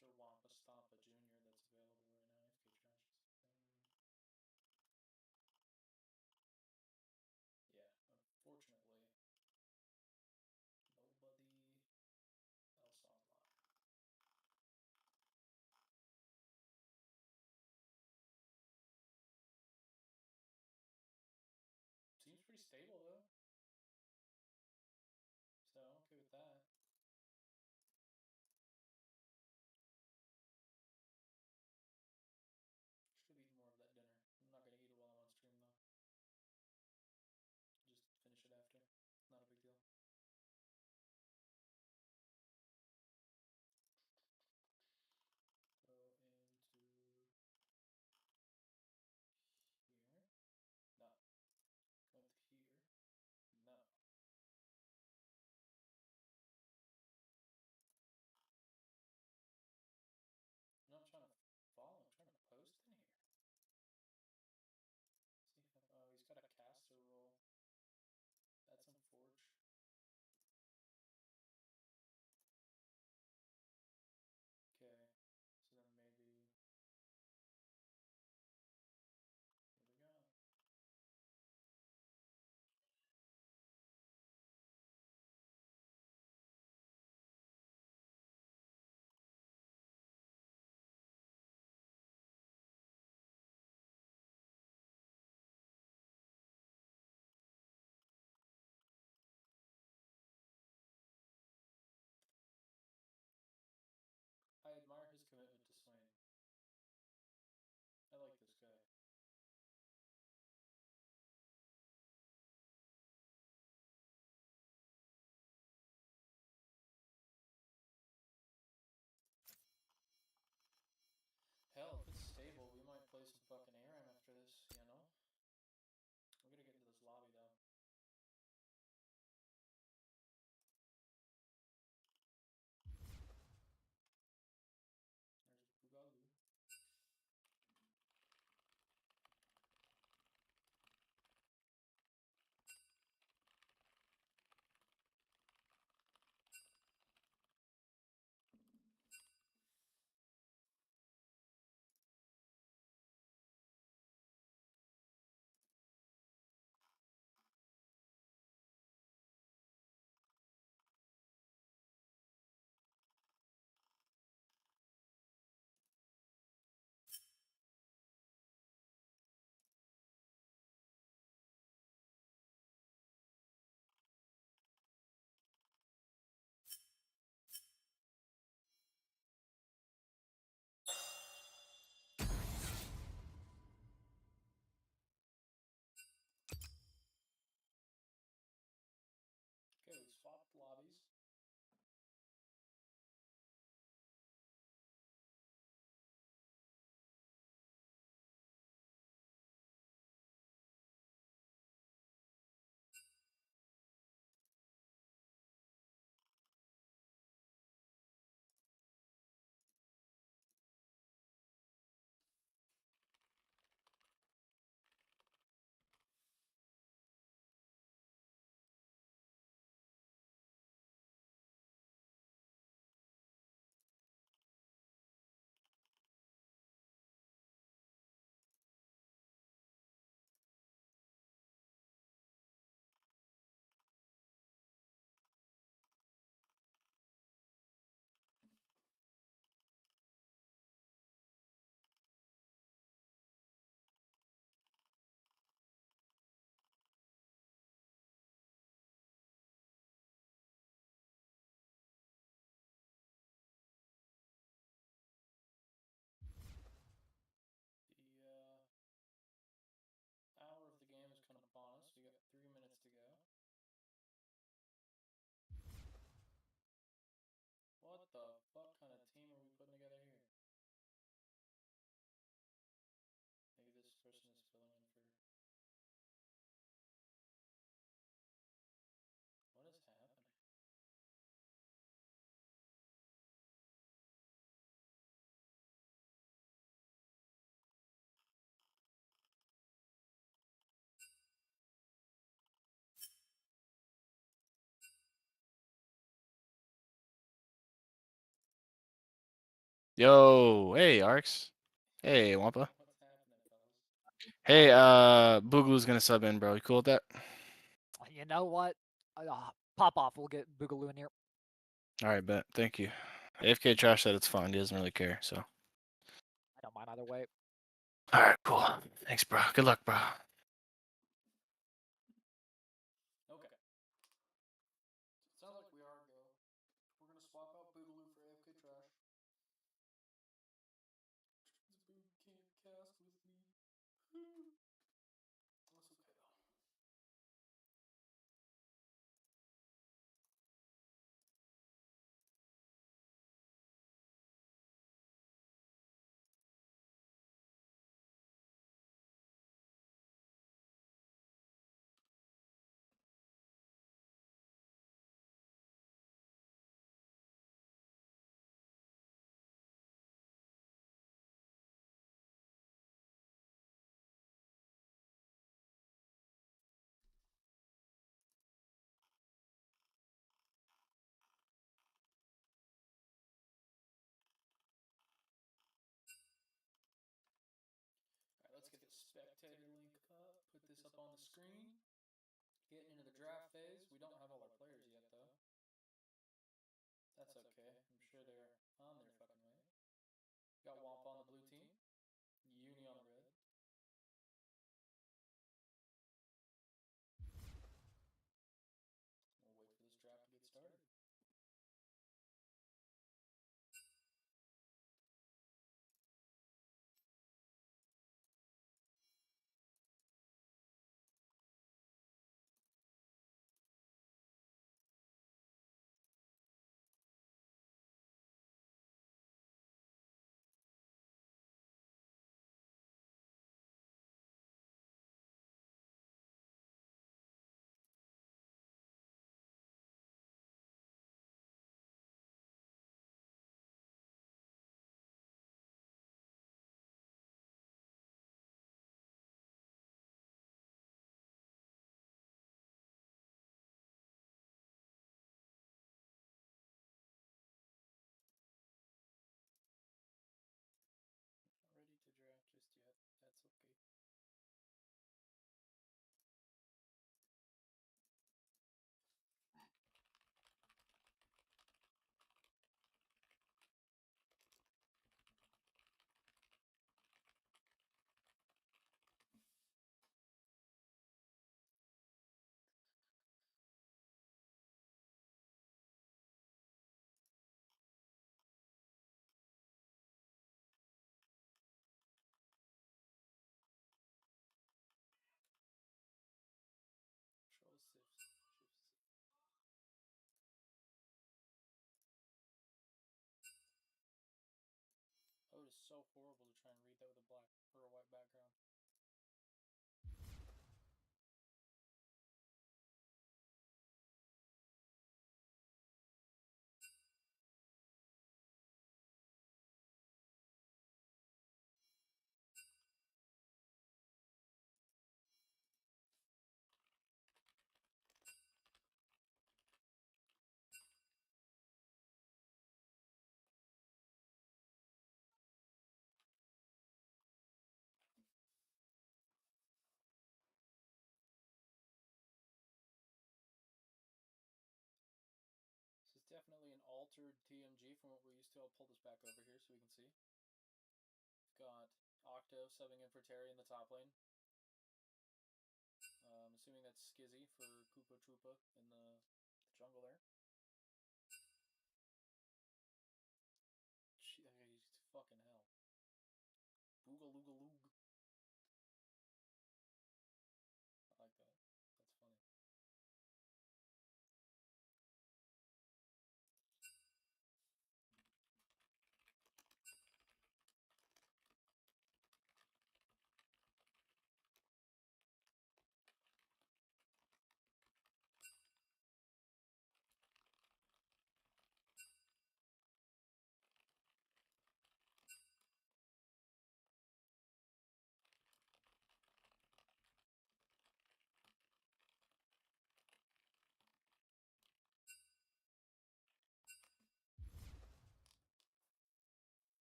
Mr. Wampa Stampa Jr. that's available right now. FK Trash is yeah, unfortunately, nobody else online. Seems pretty stable though. So I'm okay with that. Yo, hey Arx. Hey Wampa. What's happening, fellas? Hey, Boogaloo's gonna sub in, bro. You cool with that? You know what? Pop off. We'll get Boogaloo in here. All right, bet. Thank you. AFK Trash said it's fun. He doesn't really care, so. I don't mind either way. All right, cool. Thanks, bro. Good luck, bro. Okay. Sounds like we are go. We're gonna swap out Boogaloo for AFK Trash. Boo can't cast with me. That's okay though. Alright, let's get the spectator link up. Put this up on the screen. Getting into the draft phase. We don't have all our players yet, though. That's okay. I'm sure they're on their fucking way. Got Womp on the blue team. Uni on the red. We'll wait for this draft to get started. Not ready to draft just yet. That's okay. Control shift. Oh, it is so horrible to try and read that with a black or a white background. This is definitely an altered TMG from what we're used to. I'll pull this back over here so we can see. We've got Octo subbing in for Terry in the top lane. I'm assuming that's Skizzy for Koopa Troopa in the jungle there. Jeez, fucking hell. Boogaloogaloo. I like that. That's funny.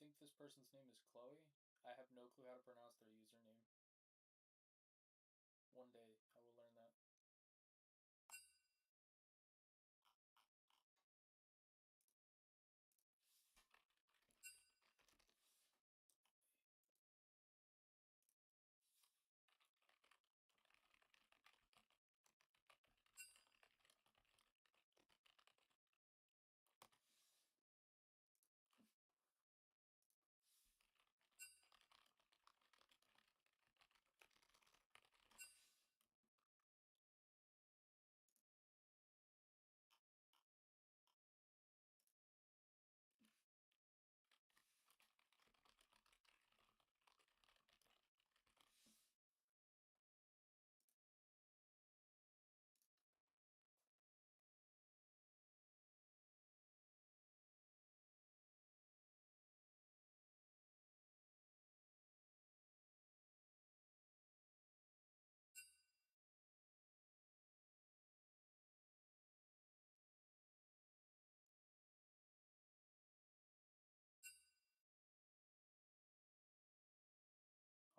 think this person's name is Chloe. I have no clue how to pronounce their username. One day I will learn that.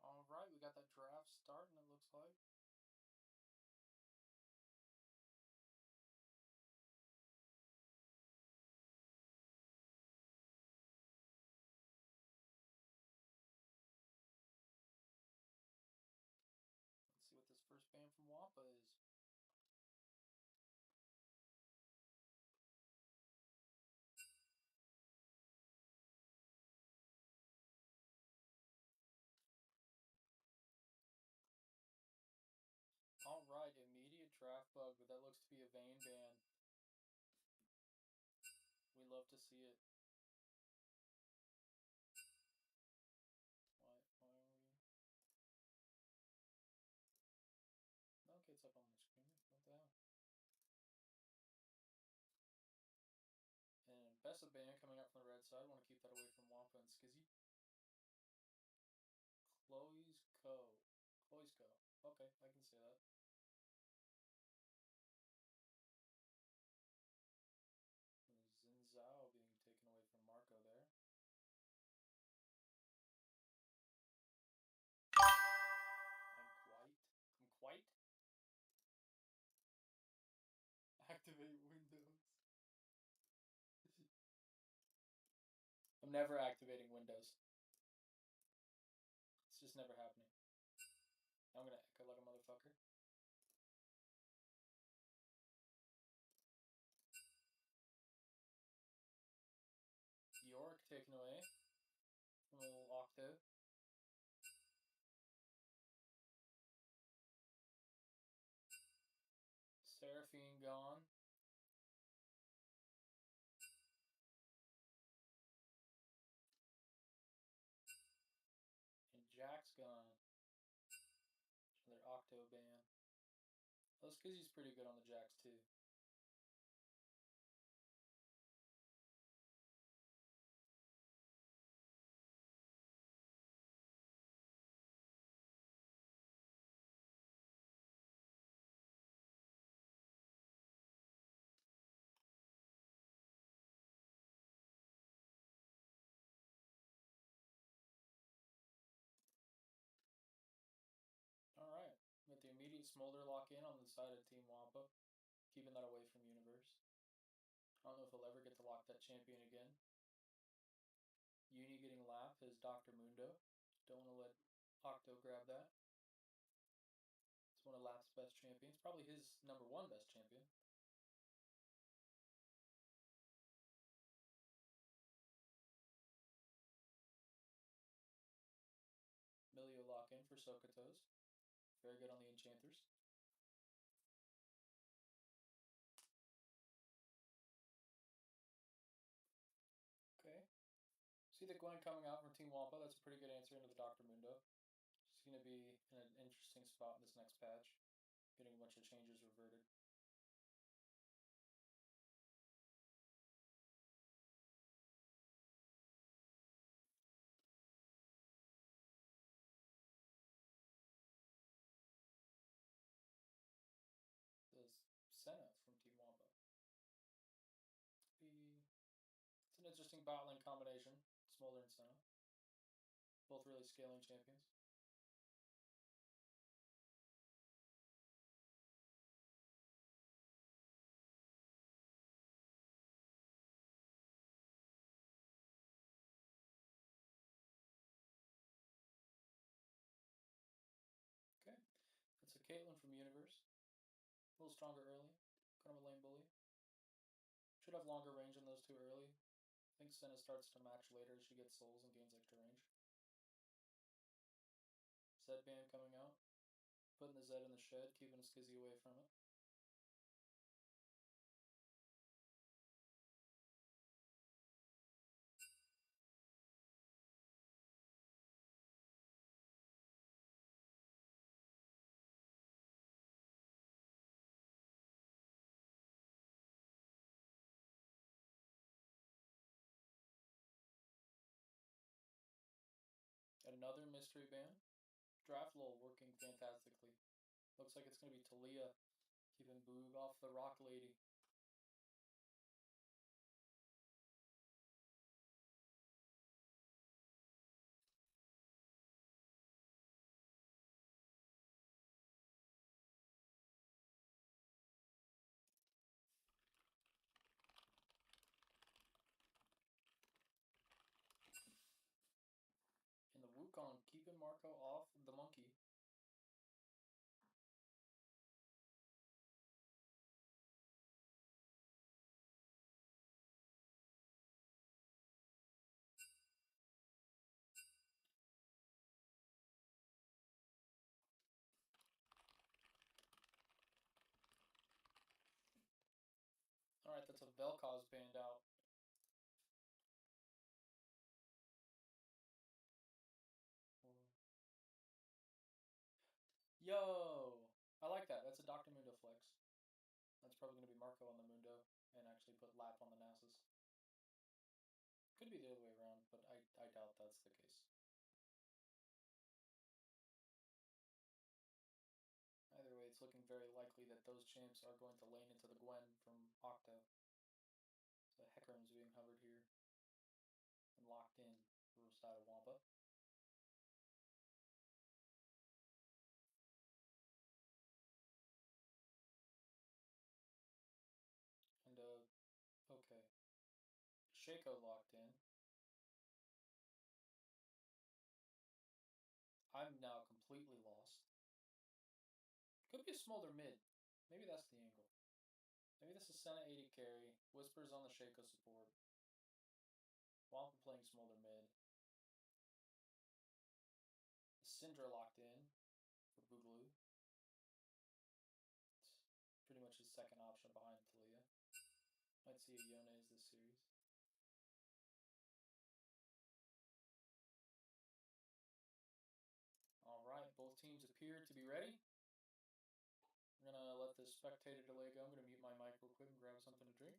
Alright, we got that draft starting, it looks like. Let's see what this first band from Wampa is. Alright, immediate draft bug, but that looks to be a Vayne band. We love to see it. Why are we... Okay, it's up on my screen. What the hell? And Bessa band coming out from the red side. I want to keep that away from Wampa and Skizzy. Chloe's Co. Okay, I can say that. Zinzao being taken away from Marco there. I'm quite. Activate Windows. I'm never activating Windows. It's just never happening. I'm gonna echo like a motherfucker. York taken away from a little octave. Seraphine gone. And Jack's gone. Another octo band. Oh, Skizzy's pretty good on the Jacks too. Alright, with the immediate Smolder lock in on the side of Team Wampa, keeping that away from Universe. I don't know if he'll ever get to lock that champion again. Uni getting Lap is Dr. Mundo. Don't want to let Octo grab that. It's one of Lap's best champions. Probably his #1 best champion. Milio lock in for Sokotos. Very good on the Enchanters. Okay. See the Gwen coming out from Team Wampa. That's a pretty good answer into the Dr. Mundo. She's going to be in an interesting spot in this next patch. Getting a bunch of changes reverted. This Senna from Team Wampa. It's an interesting battling combination. Smolder and Senna. Both really scaling champions. Okay. It's a Caitlyn from Universe. A little stronger early. Kind of a lane bully. Should have longer range on those two early. I think Senna starts to match later as she gets souls and gains extra range. Zed ban coming out. Putting the Zed in the shed, keeping Skizzy away from it. Another mystery ban. Draft lull working fantastically. Looks like it's going to be Talia keeping Boog off the Rock Lady. And the Wukong keeping Marco off the monkey. Alright, that's a Vel'Koz banned out. Yo! I like that. That's a Dr. Mundo flex. That's probably going to be Marco on the Mundo and actually put Lap on the Nasus. Could be the other way around, but I doubt that's the case. Either way, it's looking very likely that those champs are going to lane into the Gwen from Octo. So Hecarim's being hovered here and locked in for side of Wampa. And, okay. Shaco locked in. I'm now completely lost. Could be a Smolder mid. Maybe that's the angle. Maybe this is Senna 80 carry. Whispers on the Shaco support. Wampa playing Smolder mid. Syndra locked in for Boogaloo. It's pretty much his second option behind Talia. Might see a Yones this series. Alright, both teams appear to be ready. We're going to let this spectator delay go. I'm going to mute my mic real quick and grab something to drink.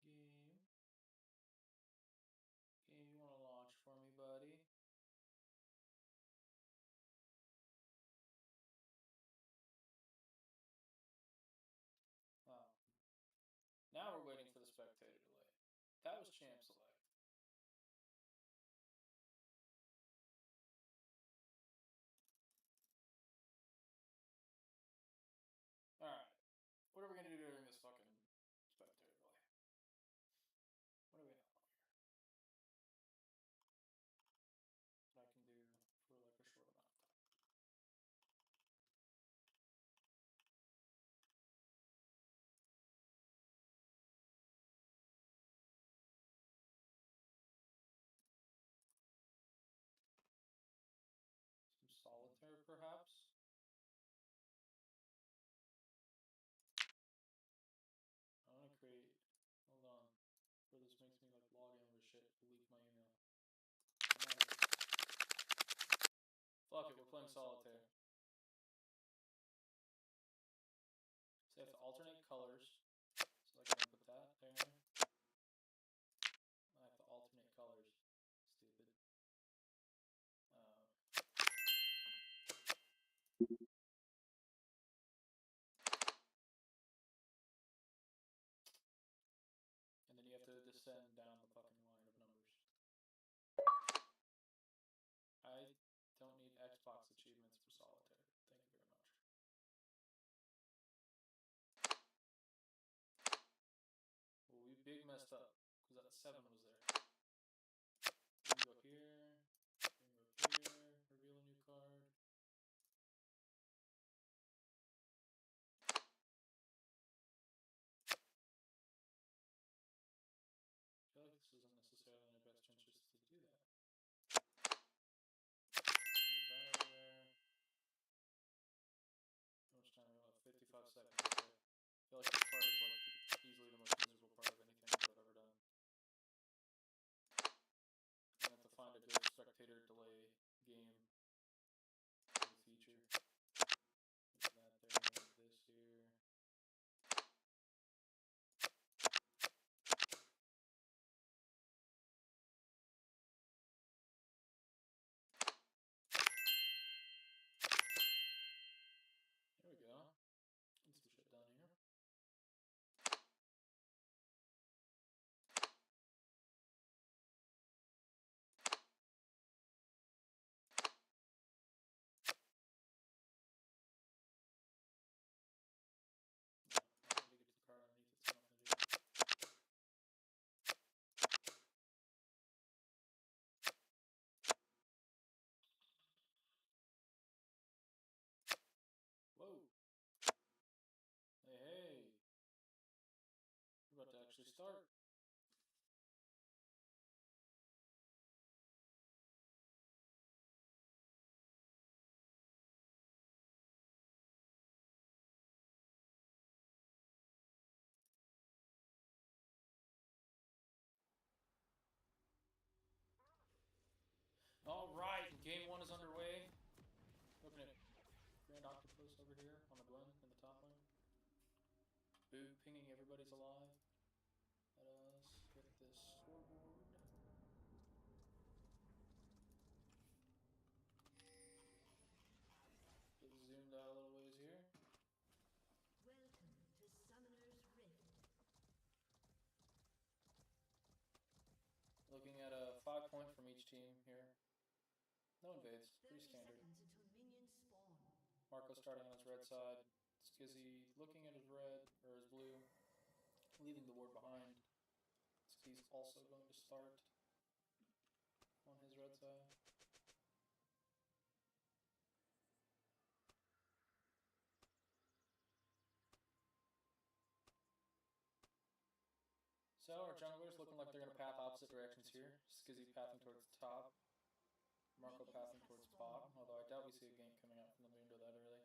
Game. Game, you want to launch for me, buddy? Oh. Now we're waiting for the spectator delay. That was champ select. fuck it, we're playing solitaire. So you have to alternate colors. So like I'm gonna put that there. I have to alternate colors. Stupid. And then you have to descend down the fucking line of numbers. I don't need Xbox achievements for solitaire. Thank you very much. Well, we big messed up because that 7 was there. We can go here. We can go here. Reveal a new card. I feel like this isn't necessarily in your best interest to do that. Move that over there. How much time do we have? 55 seconds. Okay. I feel like this part is like easily the most miserable part of anything that I've ever done. I have to find a good spectator delay game for the feature. Put that there, this here. There we go. Get some shit done here. I need to get to the card underneath it's not gonna do. Whoa. Hey, hey. We're about to actually start. Alright, game 1 is underway. Looking at Grand Octopus over here on the Glen in the top lane. Boo pinging everybody's alive. Let us get this scoreboard. Get zoomed out a little ways here. Welcome to Summoner's Rift. Looking at a 5 point from each team here. No invades, 30 pretty standard. seconds until minions spawn. Marco starting on his red side. Skizzy looking at his red, or his blue, leaving the ward behind. Skizzy's also going to start on his red side. So our junglers looking like they're going to path opposite directions here. Skizzy pathing towards the top. Marco pathing towards bottom, although I doubt we see a gank coming out from the window that early.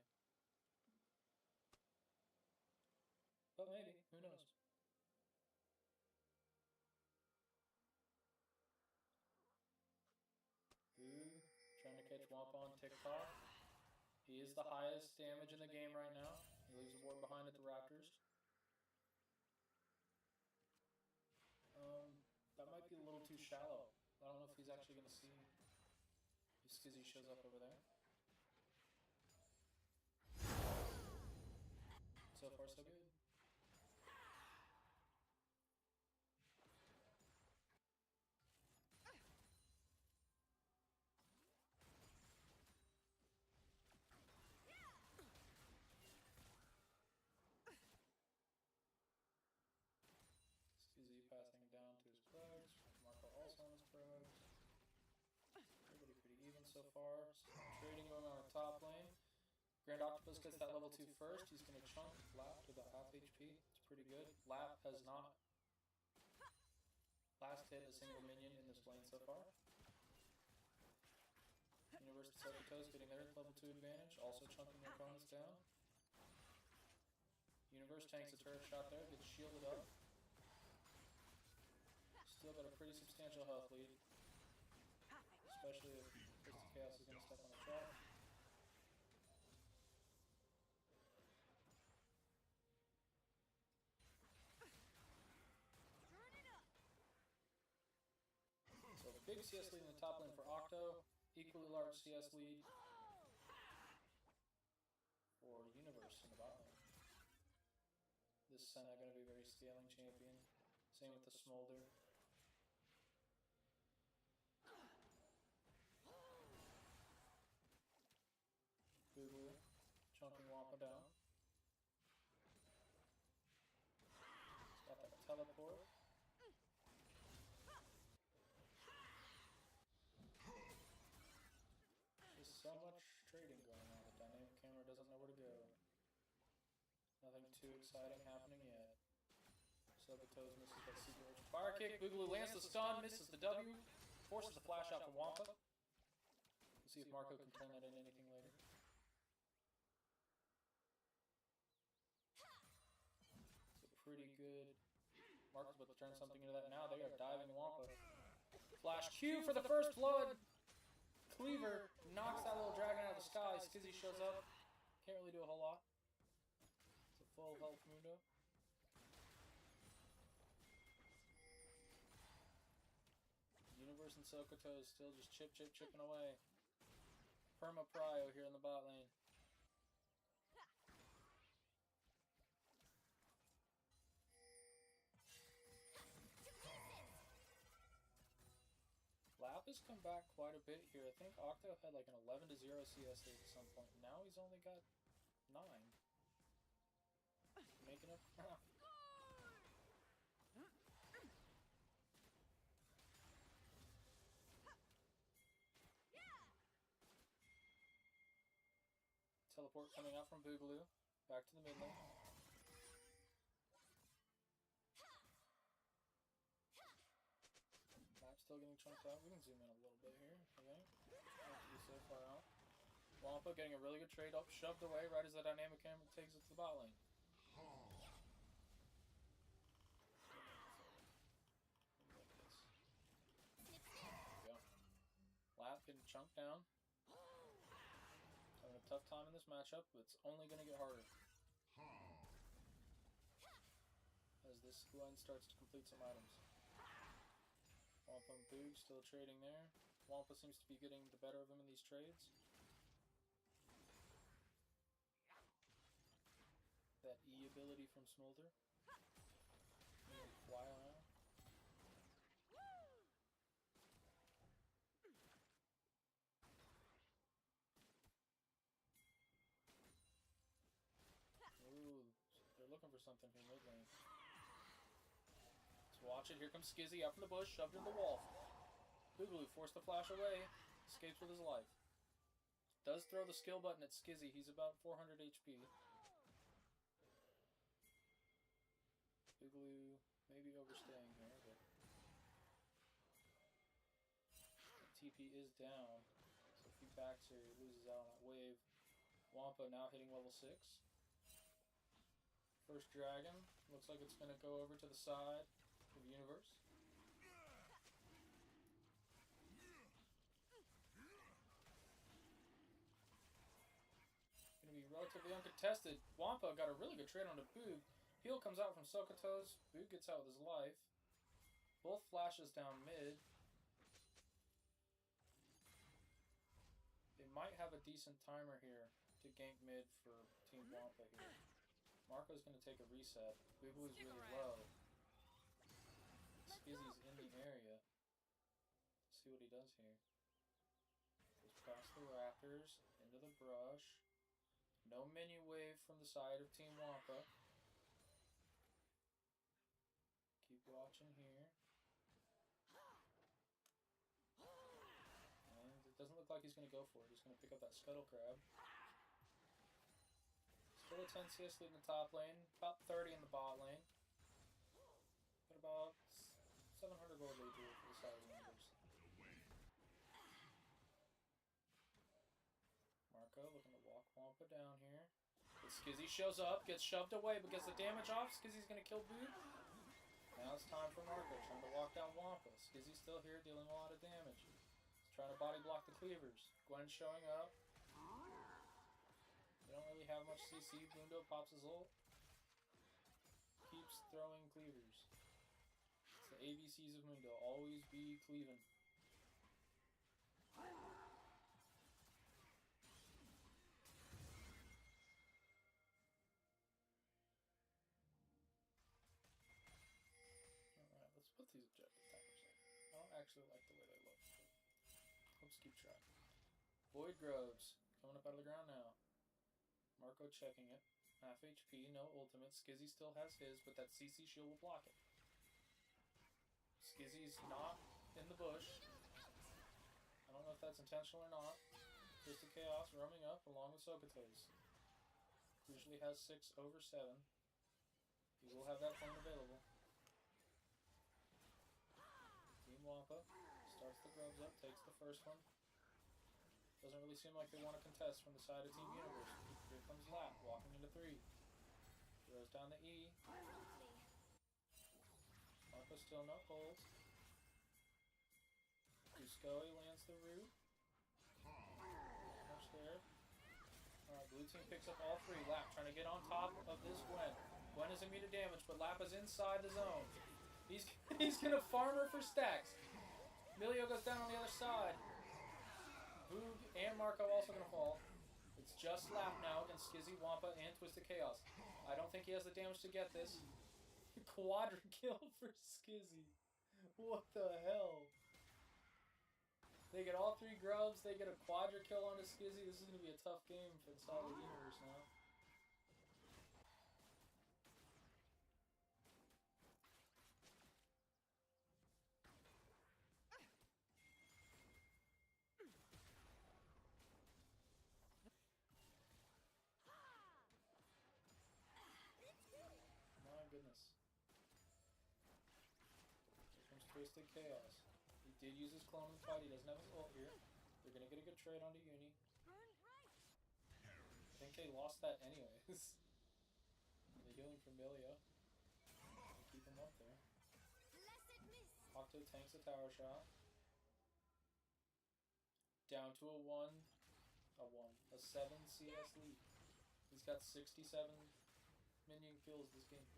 But maybe, who knows? Ooh, trying to catch Womp on TikTok. He is the highest damage in the game right now. He leaves the ward behind at the Raptors. That might be a little too shallow. I don't know if he's actually going to see if Skizzy shows up over there. So far, so good. Skizzy passing down to his Krugs. Marco also on his Krugs. Everybody pretty even so far. Trading going on our top lane. Grand Octopus gets that level 2 first. He's going to chunk Lap to about half HP. It's pretty good. Lap has not last hit a single minion in this lane so far. Universe Decepticons getting their level 2 advantage. Also chunking their opponents down. Universe tanks a turret shot there. Gets shielded up. Still got a pretty substantial health lead. Especially if Crystal Chaos is going to step on the trap. Big CS lead in the top lane for Octo. Equally large CS lead for Universe in the bot lane. This is going to be a very scaling champion. Same with the Smolder. Boo-boo. Chunking Wampa down. He's got that teleport. There's so much trading going on. The dynamic camera doesn't know where to go. Nothing too exciting happening yet. Sokotoes misses that super rich fire kick. Boogaloo lands the stun, misses the W, forces the flash out for Wampa. We'll see if Marco can turn that into anything later. It's a pretty good. Marco's about to turn something into that now. They are diving Wampa. Flash Q for the first blood. Cleaver knocks that little dragon out of the sky. Skizzy shows up. Can't really do a whole lot. It's a full health Mundo. Universe and Sokoto is still just chipping away. Perma Prio here in the bot lane. Lap has come back quite a bit here. I think Octo had like an 11-0 CS lead at some point. Now he's only got 9. Making up crap. Teleport coming out from Boogaloo. Back to the mid lane. Map's still getting chunked out. We can zoom in a little bit here. Okay. Not to be so far out. Wampa getting a really good trade up, shoved away right as the dynamic camera takes it to the bot lane. There we go. Lap getting chunked down. Having a tough time in this matchup, but it's only going to get harder. As this Gwen starts to complete some items. Wampa and Boog still trading there. Wampa seems to be getting the better of him in these trades. That E ability from Smolder. Fly around. Ooh, they're looking for something from mid lane. Let's watch it. Here comes Skizzy out from the bush, shoved into the wall. Boogaloo forced the flash away, escapes with his life. Does throw the skill button at Skizzy. He's about 400 HP. Boogaloo maybe overstaying here, but TP is down. So if he backs here, he loses out on that wave. Wampa now hitting level 6. First dragon. Looks like it's going to go over to the side of Universe. Going to be relatively uncontested. Wampa got a really good trade on the Boog. Heal comes out from Sokoto's. Boog gets out with his life. Both flashes down mid. They might have a decent timer here to gank mid for Team Wampa here. Marco's going to take a reset. Boogaloo's really low. Skizzy's in the area. Let's see what he does here. Goes past the Raptors, into the brush. No menu wave from the side of Team Wampa. Keep watching here. And it doesn't look like he's going to go for it. He's going to pick up that Scuttle Crab. Still a 10 CS lead in the top lane, about 30 in the bot lane. Got about 700 gold lead here for the side of the Universe. Marco looking to walk Wampa down here. But Skizzy shows up, gets shoved away, but gets the damage off. Skizzy's going to kill Boog. Now it's time for Marco, trying to walk down Wampa. Skizzy's still here, dealing a lot of damage. He's trying to body block the cleavers. Gwen showing up. They don't really have much CC. Mundo pops his ult. Keeps throwing cleavers. It's the ABCs of Mundo. Always be cleaving. actually like the way they look. Let's keep track. Void Groves coming up out of the ground now. Marco checking it. Half HP, no ultimate. Skizzy still has his, but that CC shield will block it. Skizzy's not in the bush. I don't know if that's intentional or not. Twisted Chaos roaming up along with Sokotos. Usually has 6 over 7. He will have that point available. Team Wampa starts the grubs up, takes the first one. Doesn't really seem like they want to contest from the side of Team Universe. Here comes Lap, walking into 3. Throws down the E. Marco still no holds. Uscoe lands the root. Much there. Alright, blue team picks up all 3. Lap trying to get on top of this Gwen. Gwen is immune to damage, but Lap is inside the zone. He's gonna farm her for stacks. Milio goes down on the other side. Boog and Marco also gonna fall. It's just Lap now against Skizzy, Wampa, and Twisted Chaos. I don't think he has the damage to get this. Quadra kill for Skizzy. What the hell? They get all 3 grubs, they get a quadra kill onto Skizzy. This is gonna be a tough game for the Solid Universe now. Goodness. Here comes Twisted Chaos. He did use his clone in the fight. He doesn't have his ult here. They're going to get a good trade onto Uni. I think they lost that anyways. The healing from Milio. Keep him up there. Octo tanks a tower shot. Down to a 7 CS lead. He's got 67 minion kills this game.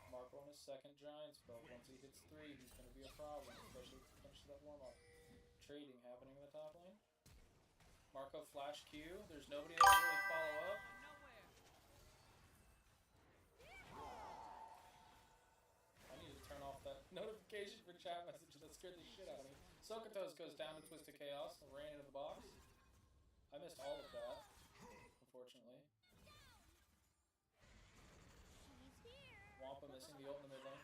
Marco on his second giant spell. Once he hits 3, he's going to be a problem, especially if he finishes that warm-up. Trading happening in the top lane. Marco flash Q. There's nobody there to really follow up. I need to turn off that notification for chat messages. That scared the shit out of me. Sokotos goes down to Twisted Chaos and ran into the box. I missed all of that, unfortunately. Wampa missing the ult in the mid lane.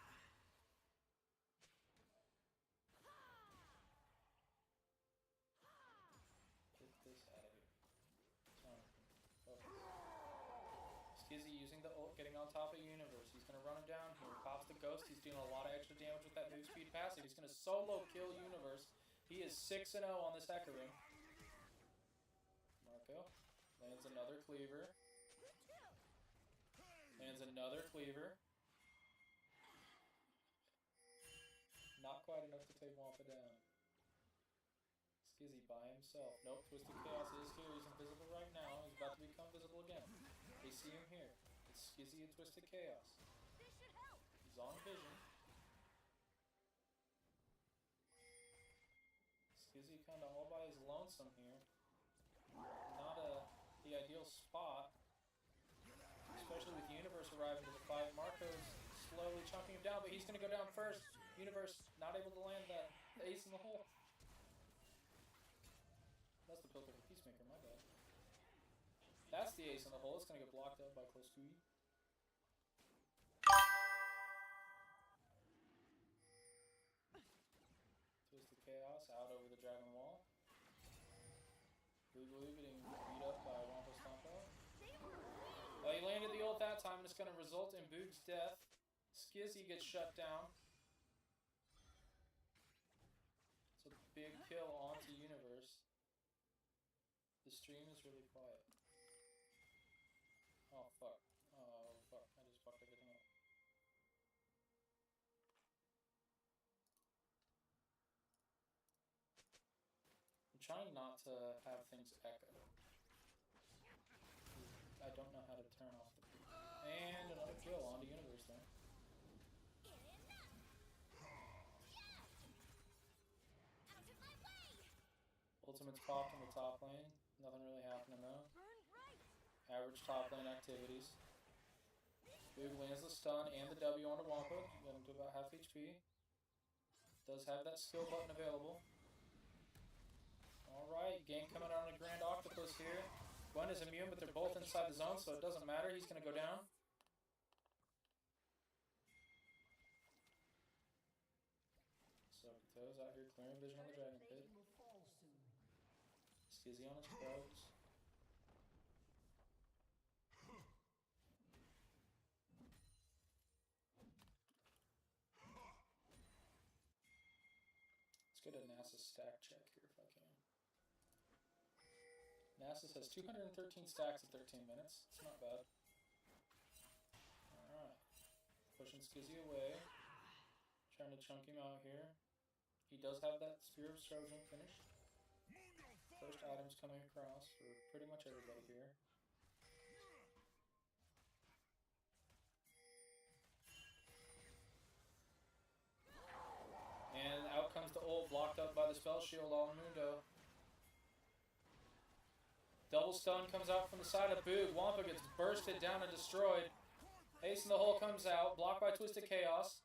Get this out of here. Skizzy using the ult, getting on top of Universe. He's going to run him down here. Pops the Ghost. He's doing a lot of extra damage with that move speed passive. He's going to solo kill Universe. He is 6-0 on this Echo Ring. Marco lands another cleaver. Lands another cleaver. Not quite enough to take Wampa down. Skizzy by himself. Nope, Twisted Chaos is here. He's invisible right now. He's about to become visible again. They see him here. It's Skizzy and Twisted Chaos. He's on vision. Skizzy kind of all by his lonesome here. Not the ideal spot. Especially with Universe arriving to the fight. Marco's slowly chunking him down, but he's going to go down first. Universe not able to land that ace in the hole. That's the filter for Peacemaker, my bad. That's the ace in the hole. It's going to get blocked up by close to E. Twisted Chaos out over the Dragon Wall. Blue getting beat up by Wampa Stompo. He landed the ult that time, and it's going to result in Boog's death. Skizzy gets shut down. It's a big kill onto Universe. The stream is really quiet. Oh fuck. Oh fuck. I just fucked everything up. I'm trying not to have things echo. I don't know how to turn off the... And another kill onto Universe there. Demons popped in the top lane. Nothing really happening though. Average top lane activities. Boog lands the stun and the W onto Wampa. Get him to about half HP. Does have that skill button available. Alright, gank coming out on a Grand Octopus here. Gwen is immune, but they're both inside the zone, so it doesn't matter. He's going to go down. Sokoto's out here clearing vision on the Dragon Pit. Skizzy on his probes. Let's get a NASA stack check here if I can. Nasus has 213 stacks at 13 minutes. It's not bad. Alright. Pushing Skizzy away. Trying to chunk him out here. He does have that Spear of Trojan finished. First items coming across for pretty much everybody here. And out comes the ult, blocked up by the spell shield on Mundo. Double stun comes out from the side of Boog. Wampa gets bursted down and destroyed. Ace in the hole comes out, blocked by Twisted Chaos.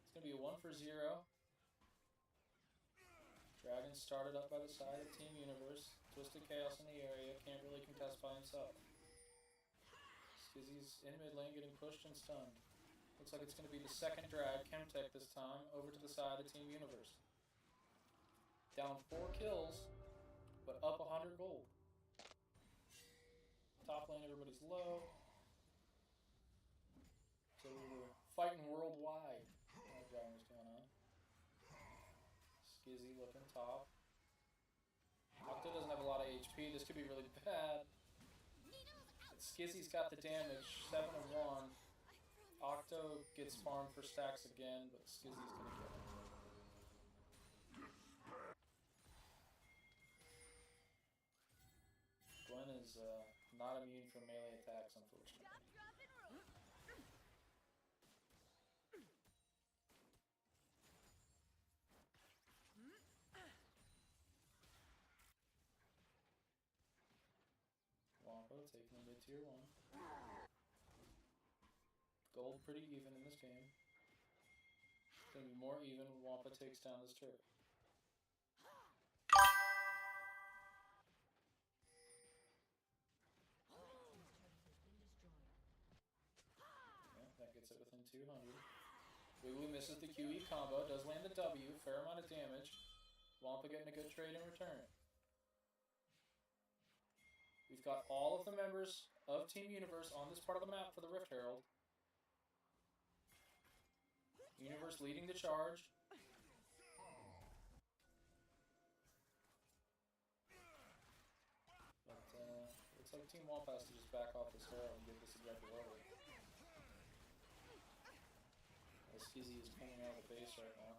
It's going to be a 1-for-0. Dragon started up by the side of Team Universe. Twisted Chaos in the area, can't really contest by himself. Skizzy's in mid lane getting pushed and stunned. Looks like it's going to be the second drag, Chemtech this time, over to the side of Team Universe. Down 4 kills, but up 100 gold. Top lane, everybody's low. So we're fighting worldwide. What was going on? Skizzy looking top. Octo doesn't have a lot of HP. This could be really bad. Skizzy's got the damage, 7-1. Octo gets farmed for stacks again, but Skizzy's gonna get him. Gwen is not immune from melee attacks, unfortunately. Wampa taking the mid-tier 1. Gold pretty even in this game. It's going to be more even when Wampa takes down this turret. Yeah, that gets it within 200. Wiggly misses the QE combo, does land the W, fair amount of damage. Wampa getting a good trade in return. We've got all of the members of Team Universe on this part of the map for the Rift Herald. Universe leading the charge. But looks like Team Wampa has to just back off this Herald and get this objective over. As Skizzy is pulling out of the base right now.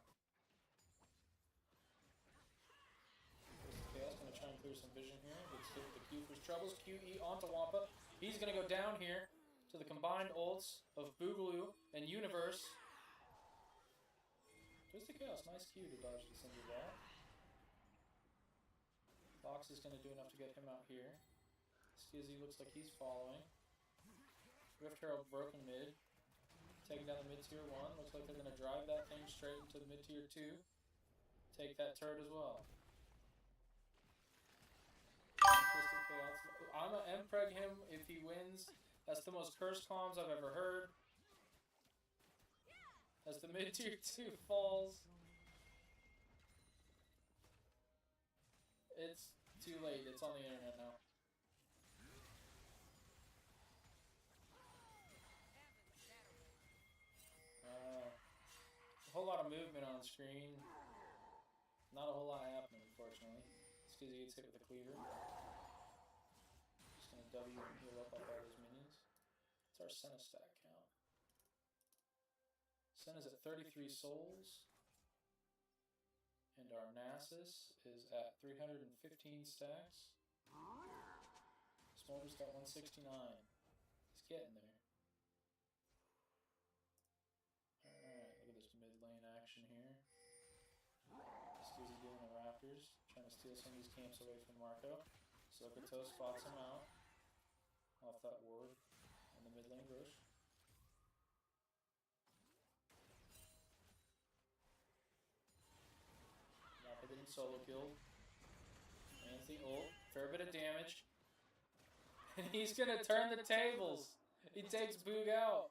Chaos gonna try and clear some vision here. Gets hit with the Q for his troubles. QE onto Wampa. He's gonna go down here to the combined ults of Boogaloo and Universe. Twisted Chaos, nice Q to dodge the Cinder Wall. Fox is gonna do enough to get him out here. Skizzy looks like he's following. Rift Herald broken mid. Taking down the mid-tier 1. Looks like they're gonna drive that thing straight into the mid-tier 2. Take that turret as well. I'ma M-preg him if he wins. That's the most cursed comms I've ever heard. As the mid-tier 2 falls. It's too late. It's on the internet now. A whole lot of movement on screen. Not a whole lot happening, unfortunately. Skizzy gets hit with a cleaver. Just gonna W and heal up all those minions. What's our Senna stack count? Senna's at 33 souls. And our Nasus is at 315 stacks. Smolder's got 169. He's getting there. Alright, look at this mid lane action here. Flickers, trying to steal some of these camps away from Marco. Sokoto spots him out off that ward in the mid lane bush. Nappa getting solo killed. Lands the ult, fair bit of damage. And he's gonna turn the tables. He takes Boog out.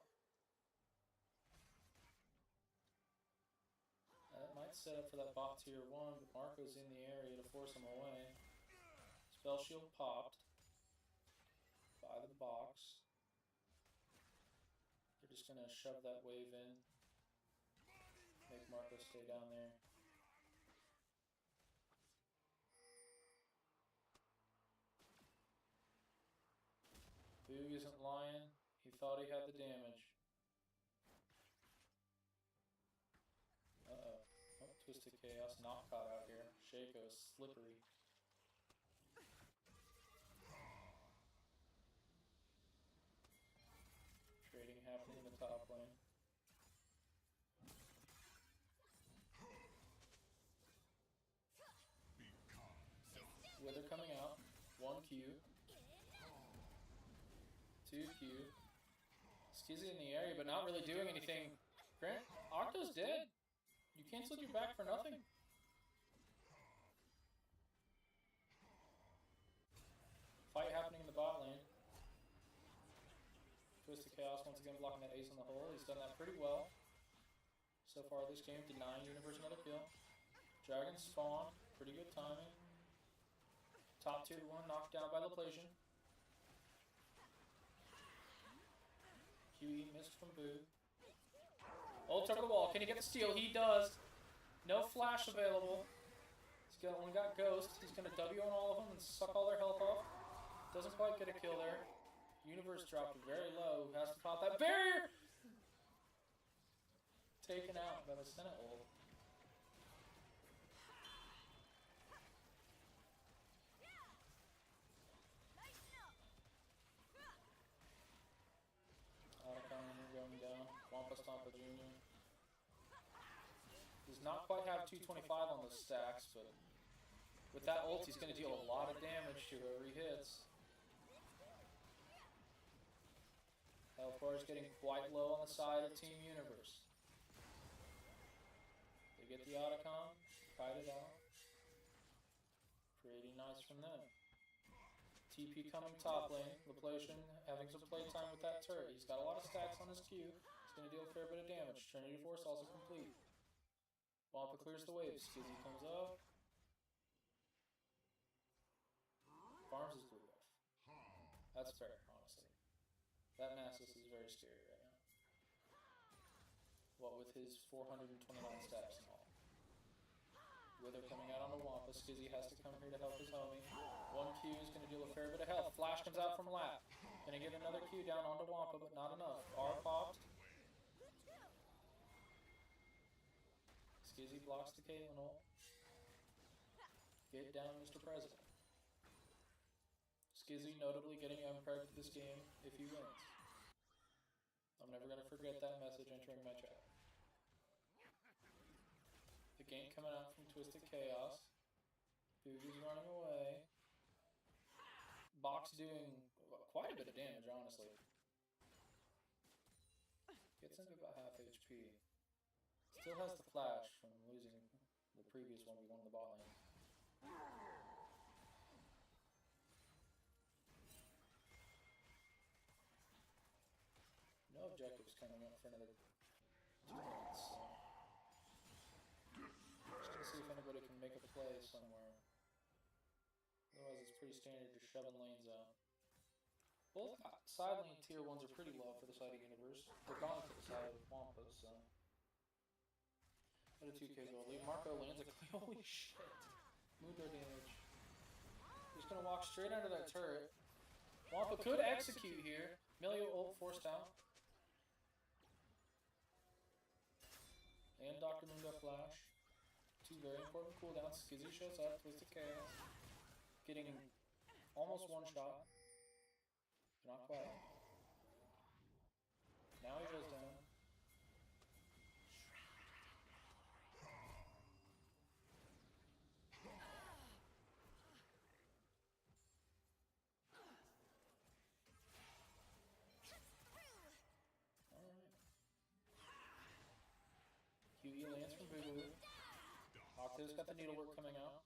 That might set up for that bot tier 1, but Marco's in the area to force him away. Spell shield popped by the box. They're just gonna shove that wave in. Make Marco stay down there. Boog isn't lying. He thought he had the damage. Uh-oh. Oh, Twisted Chaos not caught out here. Shaco is slippery. Trading happening in the top lane. Wither coming out. 1Q. 2Q. Skizzy in the area, but not really doing anything. Grant, Octo's dead. You canceled your back for nothing. Fight happening in the bot lane. Twisted Chaos once again blocking that ace on the hole. He's done that pretty well so far this game, denying Universe another kill. Dragon spawn, pretty good timing. Top tier 1 knocked down by Laplacian. QE missed from Boo. Ult took a wall. Can he get the steal? He does. No flash available. He's only got Ghost. He's going to W on all of them and suck all their health off. Doesn't quite get a kill there. Universe dropped very low. Has to pop that barrier. Taken out by the Senate ult. Going down. Wampa Stompa Jr. Does not quite have 225 on those stacks, but with that ult, he's going to deal a lot of damage to whoever he hits. Health bar is getting quite low on the side of Team Universe. They get the Otacon, kite it out. Pretty nice from them. TP coming top lane. Laplacian having some playtime with that turret. He's got a lot of stacks on his Q. He's going to deal a fair bit of damage. Trinity Force also complete. Wampa clears the wave. Skizzy comes up. Farms his blue buff. That's fair, honestly. That Nasus is very scary right now. What with his 429 stacks and all. Wither coming out on the Wampa. Skizzy has to come here to help his homie. 1Q is going to deal a fair bit of health. Flash comes out from lap. Going to get another Q down onto Wampa, but not enough. R popped. Skizzy blocks the Caitlyn ult. Get down, Mr. President. Skizzy notably getting unpregged this game if he wins. I'm never going to forget that message entering my chat. The gank coming out from Twisted Chaos. Boogie's running away. Box doing quite a bit of damage, honestly. Gets into about half HP. Still has the flash from losing the previous 1v1 in the bot lane. No objectives coming up for another 2 minutes. So. Just to see if anybody can make a play somewhere. Otherwise, it's pretty standard just shoving lanes out. Both side lane tier 1s are pretty low for the side of Universe. They're gone to the side of Wampa, so. What a 2k goal lead. Marco lands a holy shit. Mundo damage. He's gonna walk straight under that turret. Wampa could execute here. Milio ult forced out. And Dr. Mundo flash. 2 very important cooldowns. Skizzy shows up, Twisted Chaos. Getting almost one shot. Not quite. Now he goes down. Octo's got the needlework coming out.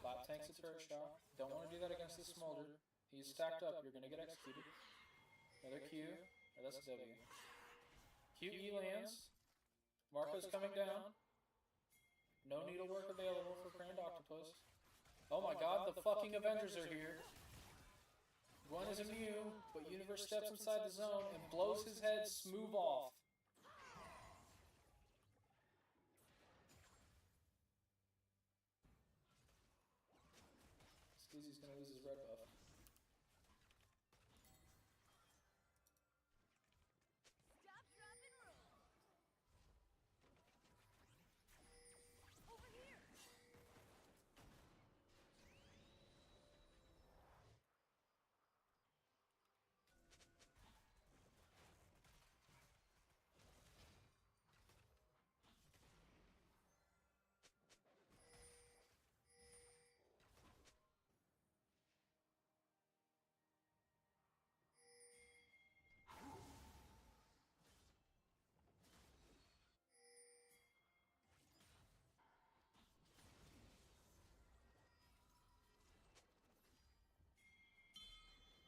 Lap tanks a turret shot. Don't want to do that against the smolder. He's stacked up. You're going to get executed. Another Q. Or that's a W. QE lands. Marco's coming down. No needlework available for Grand Octopus. Oh my god, the fucking Avengers are here. One is immune, but Universe steps inside the zone and blows his head smooth off. Skizzy's gonna lose his red buff. Stop, drop, and roll. Over here.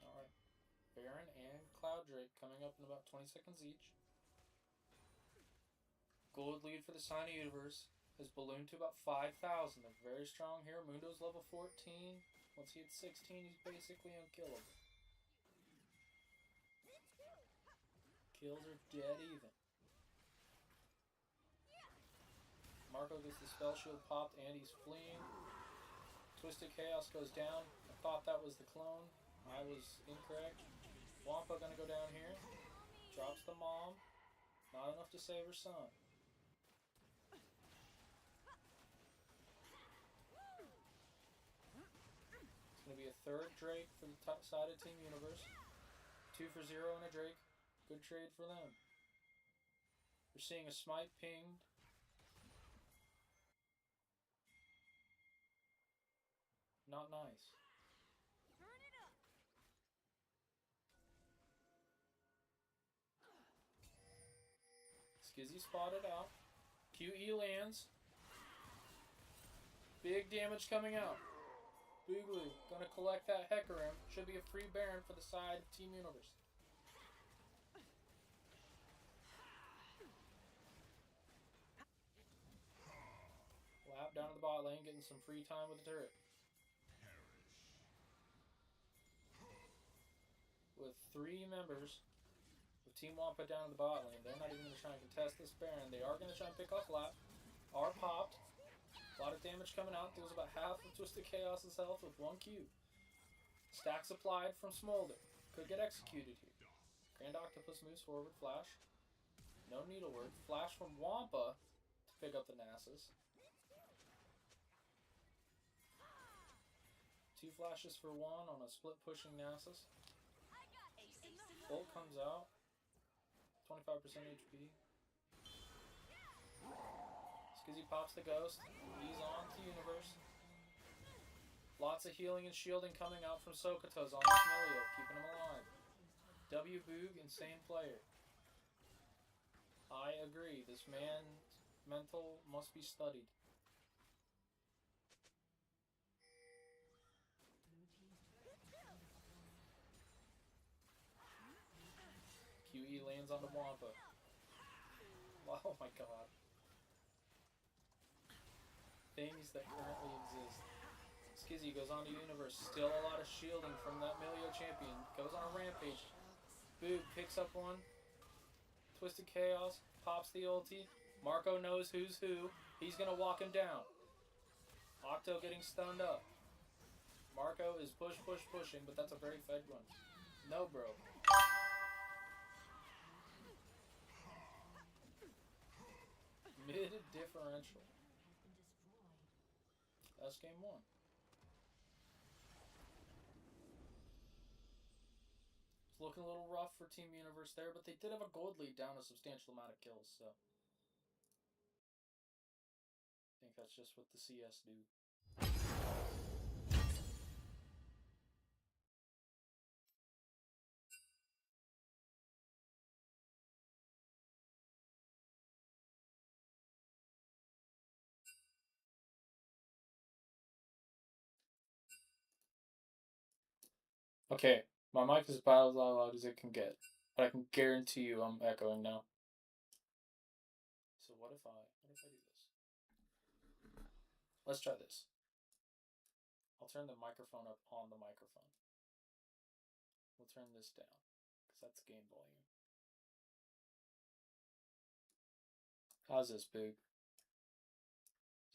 Alright. Baron and Cloud Drake coming up in about 20 seconds each. Gold lead for the Sign of Universe has ballooned to about 5,000. They're very strong here. Mundo's level 14. Once he hits 16, he's basically unkillable. Kills are dead even. Marco gets the spell shield popped and he's fleeing. Twisted Chaos goes down. I thought that was the clone. I was incorrect. Wampa gonna go down here. Drops the mom. Not enough to save her son. It's gonna be a third Drake for the top side of Team Universe. 2 for 0 and a Drake. Good trade for them. We're seeing a smite pinged. Not nice. Turn it up. Skizzy spotted out. QE lands. Big damage coming out. Boogly gonna collect that Hecarim. Should be a free Baron for the side of Team Universe. Lap down to the bot lane, getting some free time with the turret. With 3 members of Team Wampa down in the bot lane, they're not even going to try and contest this Baron. They are going to try and pick off Lap. Are popped. A lot of damage coming out. Deals about half of Twisted Chaos's health with 1 Q. Stacks applied from Smolder. Could get executed here. Grand Octopus moves forward. Flash. No needlework. Flash from Wampa to pick up the Nasus. 2 flashes for 1 on a split pushing Nasus. Bolt comes out. 25% HP. Skizzy pops the ghost. He's on to Universe. Lots of healing and shielding coming out from Sokotos on this Milio, keeping him alive. W Boog, insane player. I agree. This man's mental must be studied. QE lands on the Wampa. Oh my god. Things that currently exist. Skizzy goes on to Universe. Still a lot of shielding from that Milio champion. Goes on a rampage. Boog picks up one. Twisted Chaos. Pops the ulti. Marco knows who's who. He's gonna walk him down. Octo getting stunned up. Marco is pushing, but that's a very fed one. No, bro. Mid differential. That's game 1. It's looking a little rough for Team Universe there, but they did have a gold lead down a substantial amount of kills, so I think that's just what the CS do. Okay, my mic is about as loud as it can get, but I can guarantee you I'm echoing now. So what if I do this? Let's try this. I'll turn the microphone up on the microphone. We'll turn this down, because that's gain volume. How's this, Boog?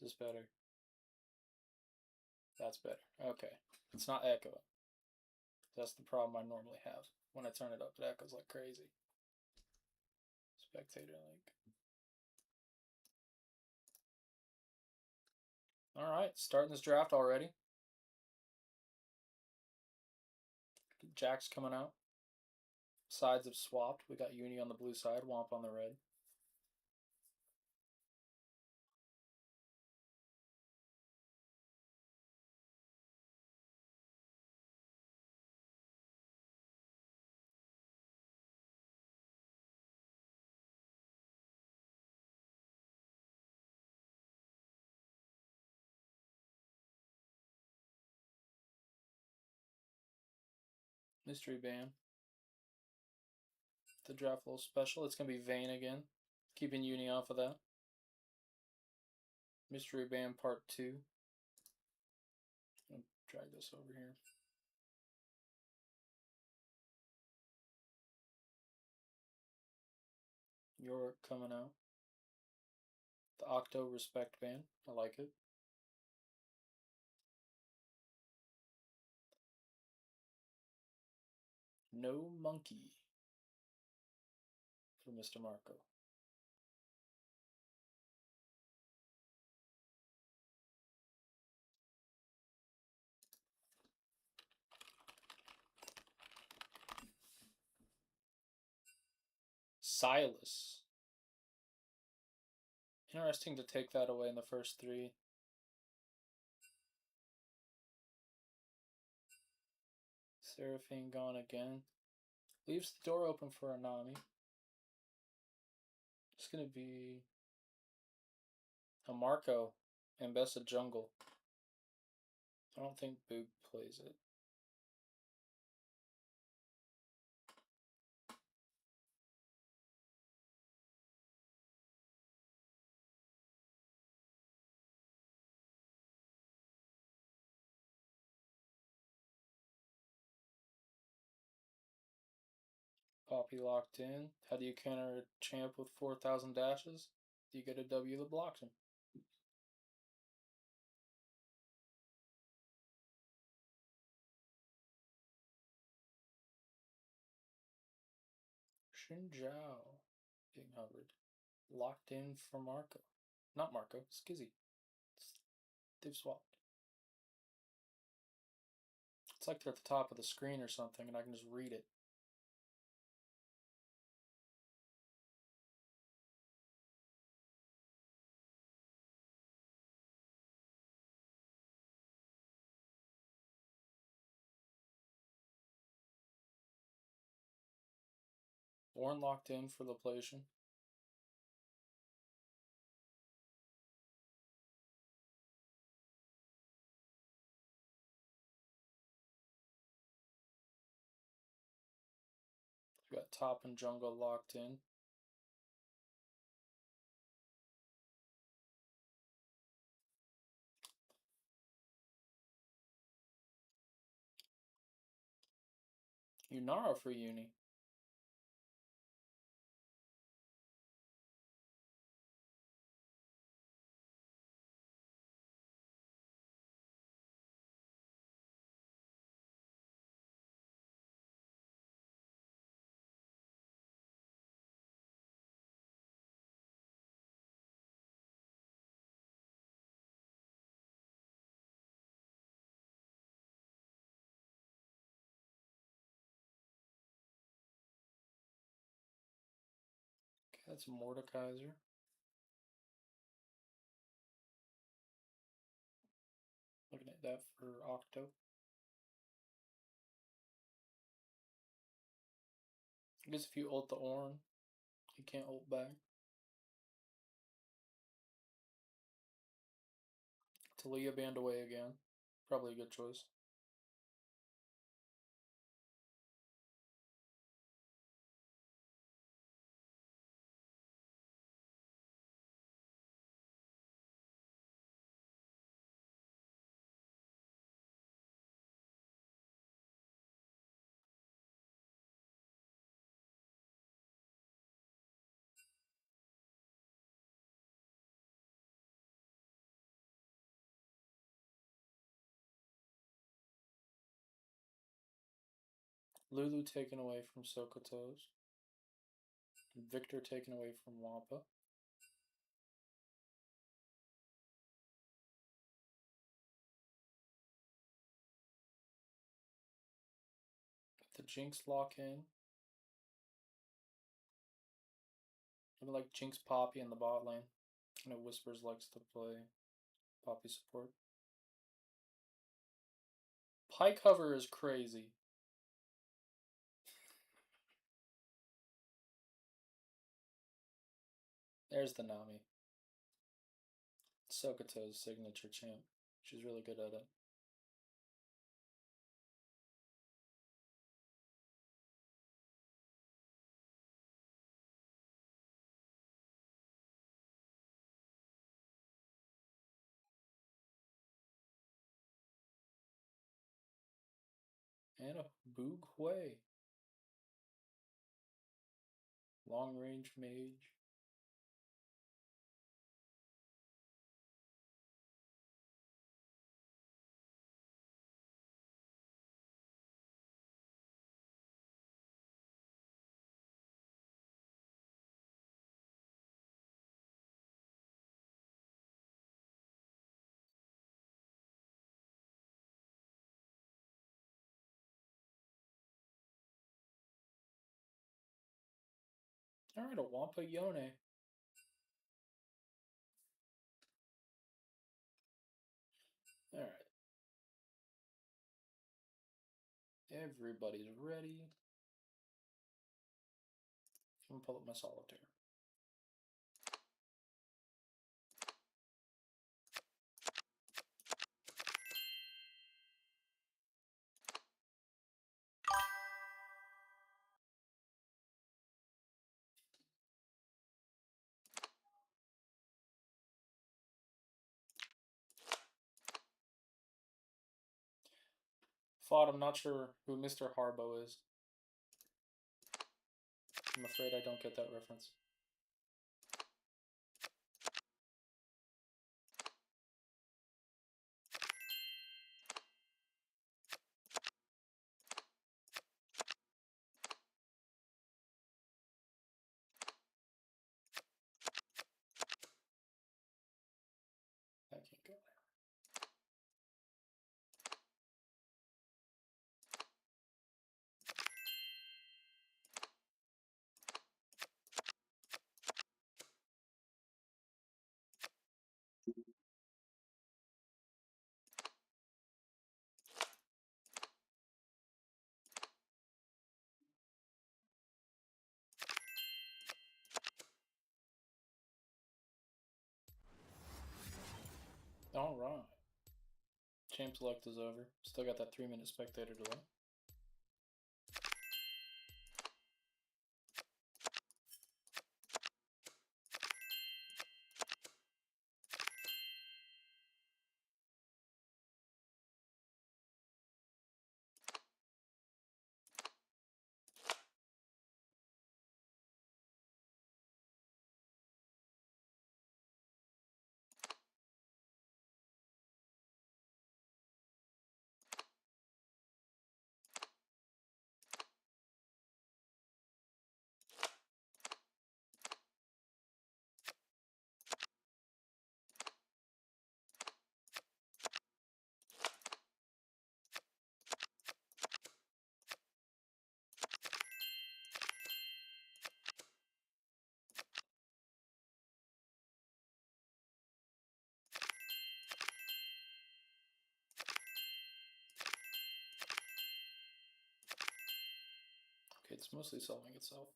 Is this better? That's better. Okay. It's not echoing. That's the problem I normally have. When I turn it up, it echoes like crazy. Spectator link. Alright, starting this draft already. Jacks coming out. Sides have swapped. We got Uni on the blue side, Womp on the red. Mystery Band. The draft a little special. It's going to be Vayne again. Keeping Uni off of that. Mystery Band Part 2. I'll drag this over here. York coming out. The Octo Respect Band. I like it. No Monkey for Mr. Marco. Silas. Interesting to take that away in the first 3. Seraphine gone again. Leaves the door open for Anami. It's going to be a Marco and Bessa Jungle. I don't think Boog plays it. Poppy locked in. How do you counter a champ with 4,000 dashes? Do you get a W that blocks him? Shinjao being hovered. Locked in for Marco. Not Marco, Skizzy. They've swapped. It's like they're at the top of the screen or something and I can just read it. Warren locked in for Laplation. We got top and jungle locked in. Unara for Uni. Okay, that's Mordekaiser. Looking at that for Octo. I guess if you ult the Ornn, you can't ult back. Talia banned away again. Probably a good choice. Lulu taken away from Sokotos. Victor taken away from Wampa. The Jinx lock in. I like Jinx Poppy in the bot lane. I know Whispers likes to play Poppy support. Pike Hover is crazy. There's the Nami. Sokoto's signature champ. She's really good at it. And a Boog Hui. Long range mage. Alright, a Wampa Yone. Alright. Everybody's ready. I'm gonna pull up my solitaire. Fought, I'm not sure who Mr. Harbo is. I'm afraid I don't get that reference. I can't go there. Alright. Champ select is over. Still got that 3-minute spectator delay. Okay, it's mostly solving itself.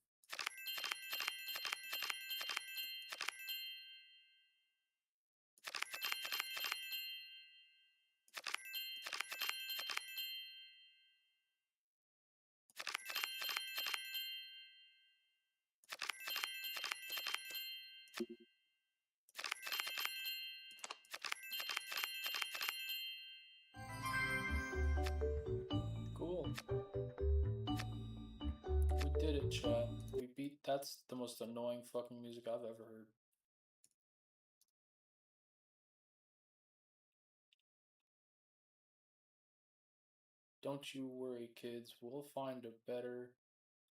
Cool. We did it, chat. We beat. That's the most annoying fucking music I've ever heard. Don't you worry, kids. We'll find a better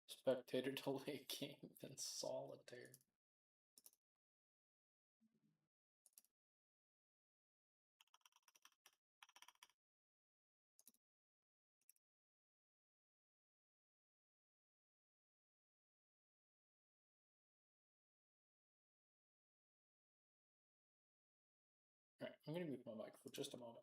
spectator to late game than solitaire. Alright, I'm gonna mute my mic for just a moment.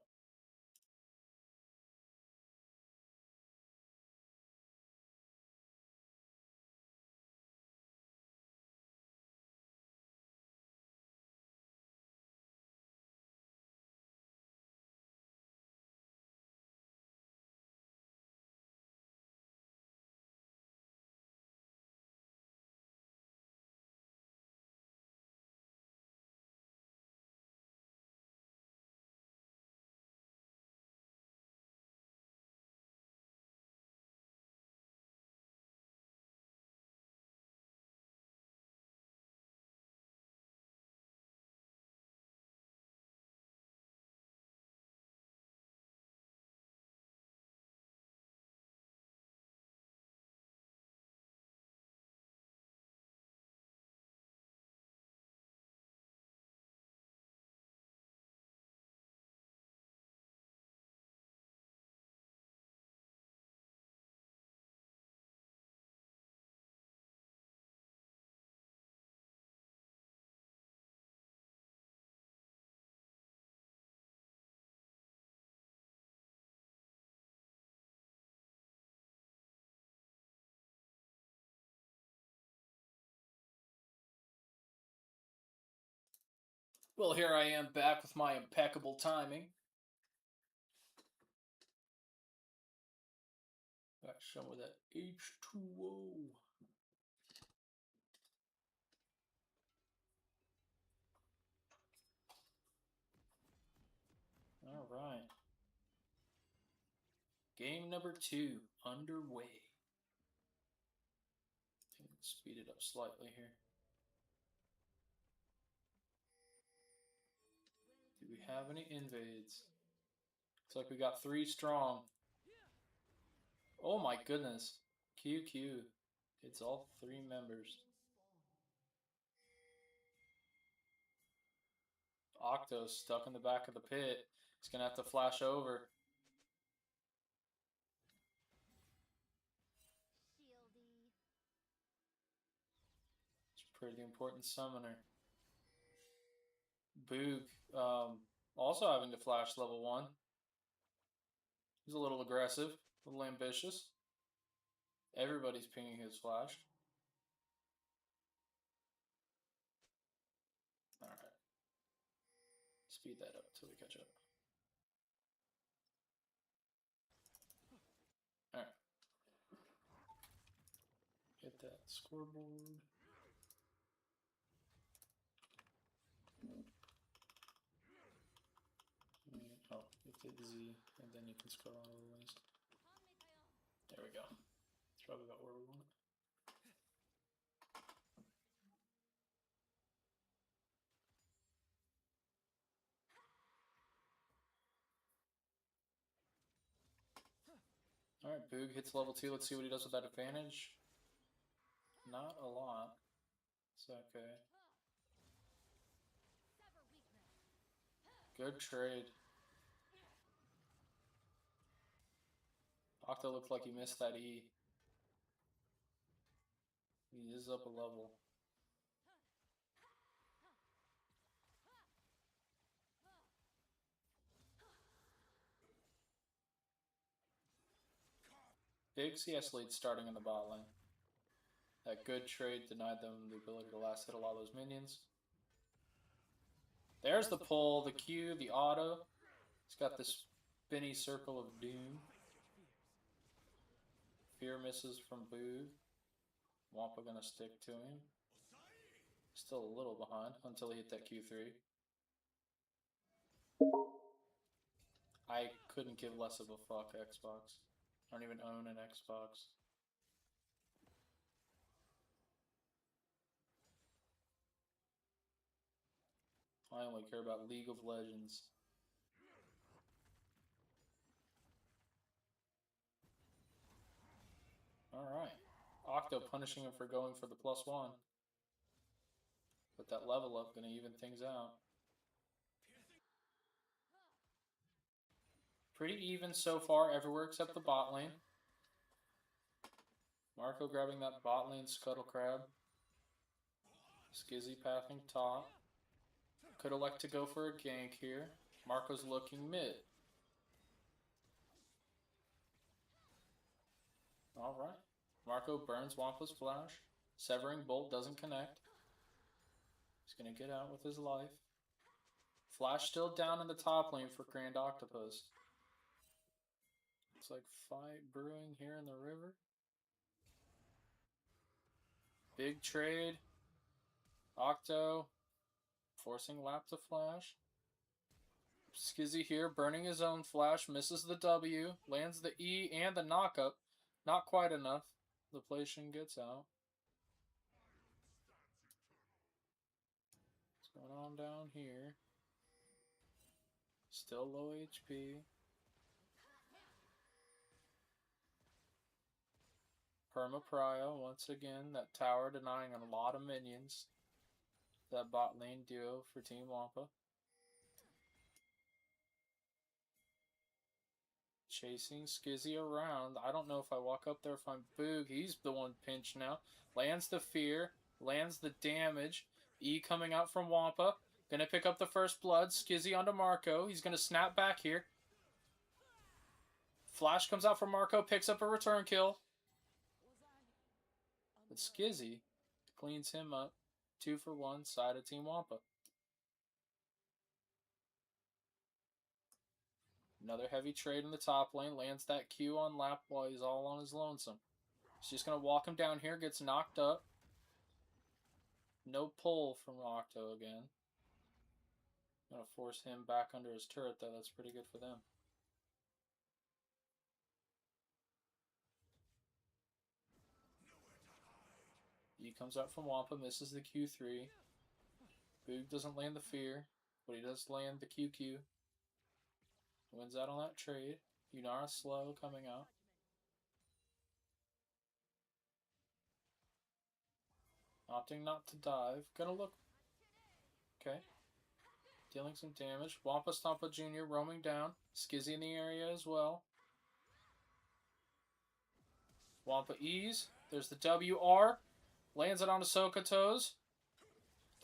Well, here I am back with my impeccable timing. Got some of that H2O. All right. Game number 2 underway. I think let's speed it up slightly here. Do we have any invades? Looks like we got 3 strong. Oh my goodness. QQ. It's all 3 members. Octo's stuck in the back of the pit. He's going to have to flash over. Shieldy. It's a pretty important summoner. Boog, also having to flash level 1. He's a little aggressive, a little ambitious. Everybody's pinging his flash. Alright. Speed that up until we catch up. Alright. Hit that scoreboard. Oh, you hit Z, and then you can scroll on the list. There we go. It's probably about where we want it. Alright, Boog hits level 2. Let's see what he does with that advantage. Not a lot. It's okay. Good trade. Octo looked like he missed that E. He is up a level. Big CS lead starting in the bot lane. That good trade denied them the ability to last hit a lot of those minions. There's the pull, the Q, the auto. It's got this spinny circle of doom. Fear misses from Boog. Wampa gonna stick to him. Still a little behind until he hit that Q3. I couldn't give less of a fuck, Xbox. I don't even own an Xbox. I only care about League of Legends. Octo punishing him for going for the +1. But that level up gonna even things out. Pretty even so far everywhere except the bot lane. Marco grabbing that bot lane scuttle crab. Skizzy pathing top. Could elect to go for a gank here. Marco's looking mid. Alright. Marco burns Wampa's flash. Severing Bolt doesn't connect. He's gonna get out with his life. Flash still down in the top lane for Grand Octopus. It's like fight brewing here in the river. Big trade. Octo forcing Lap to flash. Skizzy here burning his own flash. Misses the W. Lands the E and the knockup. Not quite enough. The Placian gets out. What's going on down here? Still low HP. Perma Prio once again. That tower denying a lot of minions. That bot lane duo for Team Wampa. Chasing Skizzy around. I don't know if I walk up there if I'm Boog. He's the one pinched now. Lands the fear. Lands the damage. E coming out from Wampa. Gonna pick up the first blood. Skizzy onto Marco. He's gonna snap back here. Flash comes out from Marco. Picks up a return kill. But Skizzy cleans him up. 2 for 1 side of Team Wampa. Another heavy trade in the top lane. Lands that Q on Lap while he's all on his lonesome. He's just going to walk him down here. Gets knocked up. No pull from Octo again. Going to force him back under his turret, though. That's pretty good for them. E comes out from Wampa. Misses the Q3. Boog doesn't land the fear. But he does land the QQ. Wins out on that trade. Yunara slow coming out. Opting not to dive. Gonna look. Okay. Dealing some damage. Wampa Stompa Jr. roaming down. Skizzy in the area as well. Wampa E's. There's the WR. Lands it on Ahsoka toes.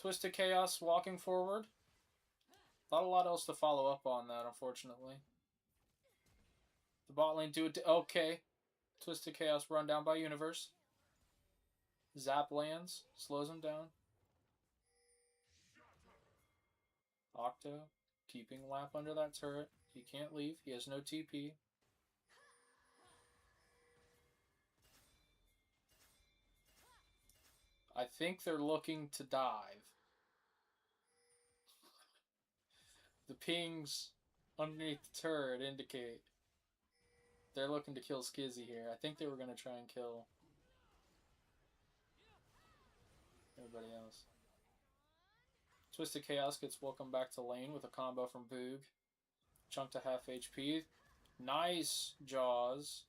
Twisted Chaos walking forward. Not a lot else to follow up on that, unfortunately. The bot lane do it. Okay. Twisted Chaos run down by Universe. Zap lands. Slows him down. Octo keeping Lap under that turret. He can't leave. He has no TP. I think they're looking to dive. The pings underneath the turret indicate they're looking to kill Skizzy here. I think they were going to try and kill everybody else. Twisted Chaos gets welcomed back to lane with a combo from Boog. Chunk to half HP. Nice Jaws.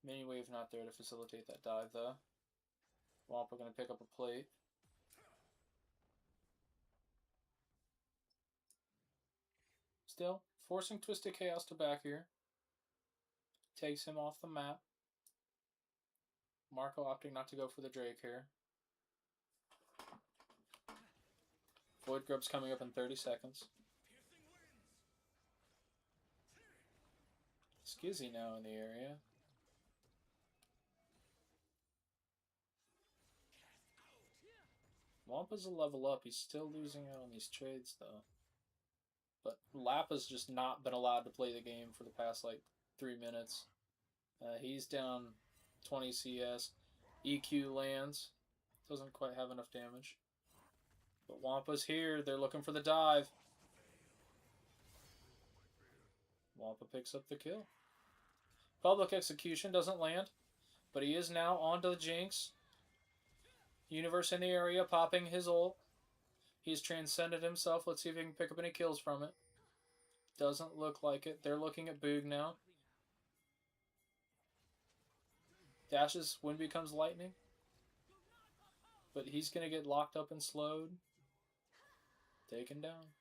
Mini Wave not there to facilitate that dive though. Wampa going to pick up a plate. Still, forcing Twisted Chaos to back here. Takes him off the map. Marco opting not to go for the Drake here. Void Grub's coming up in 30 seconds. Skizzy now in the area. Wampa's a level up. He's still losing out on these trades though. But Lap has just not been allowed to play the game for the past, 3 minutes. He's down 20 CS. EQ lands. Doesn't quite have enough damage. But Wampa's here. They're looking for the dive. Wampa picks up the kill. Public Execution doesn't land. But he is now onto the Jinx. Universe in the area, popping his ult. He's transcended himself. Let's see if he can pick up any kills from it. Doesn't look like it. They're looking at Boog now. Dashes, wind becomes lightning. But he's going to get locked up and slowed. Taken down.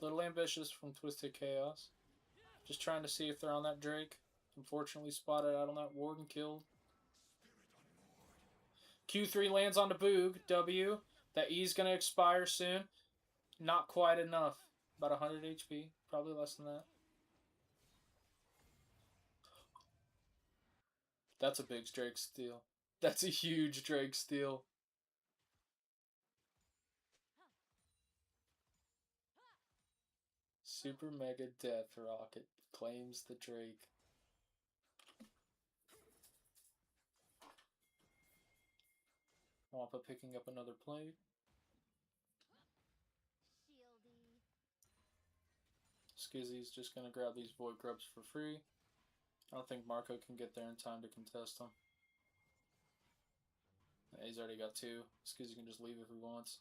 Little ambitious from Twisted Chaos. Just trying to see if they're on that Drake. Unfortunately spotted out on that ward and killed. Q3 lands on the Boog. W. That E's going to expire soon. Not quite enough. About 100 HP. Probably less than that. That's a big Drake steal. That's a huge Drake steal. Super Mega Death Rocket claims the Drake. Wampa picking up another plate. Skizzy's just going to grab these Void Grubs for free. I don't think Marco can get there in time to contest them. Yeah, he's already got 2. Skizzy can just leave if he wants.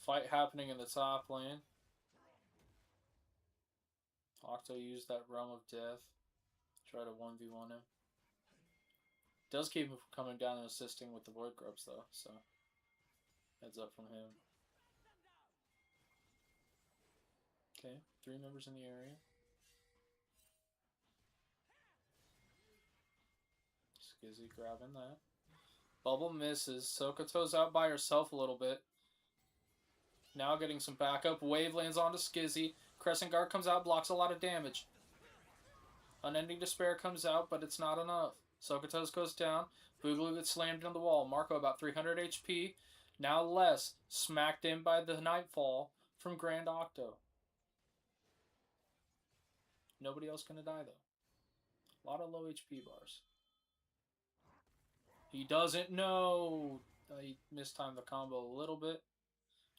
Fight happening in the top lane. Octo used that Realm of Death. Try to 1v1 him. Does keep him from coming down and assisting with the Void Grubs though, so heads up from him. Okay, 3 members in the area. Skizzy grabbing that. Bubble misses. Sokoto's out by herself a little bit. Now getting some backup. Wave lands onto Skizzy. Crescent Guard comes out, blocks a lot of damage. Unending Despair comes out, but it's not enough. Sokotos goes down. Boogaloo gets slammed into the wall. Marco about 300 HP. Now less. Smacked in by the Nightfall from Grand Octo. Nobody else gonna die though. A lot of low HP bars. He doesn't know. He mistimed the combo a little bit.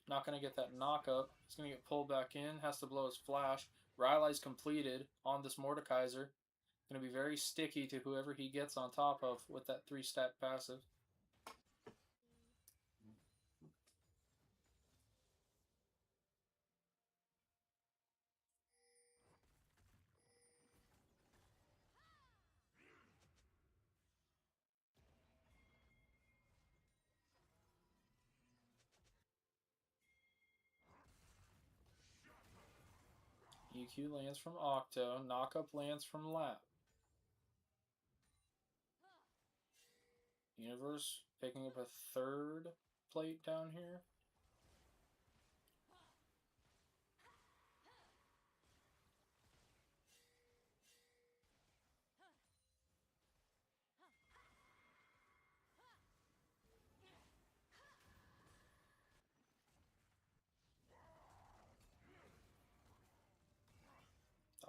Not going to get that knock-up. He's going to get pulled back in. Has to blow his flash. Rylai's completed on this Mordekaiser. Going to be very sticky to whoever he gets on top of with that 3-stat passive. EQ lands from Octo. Knock-up lands from Lap. Universe picking up a 3rd plate down here.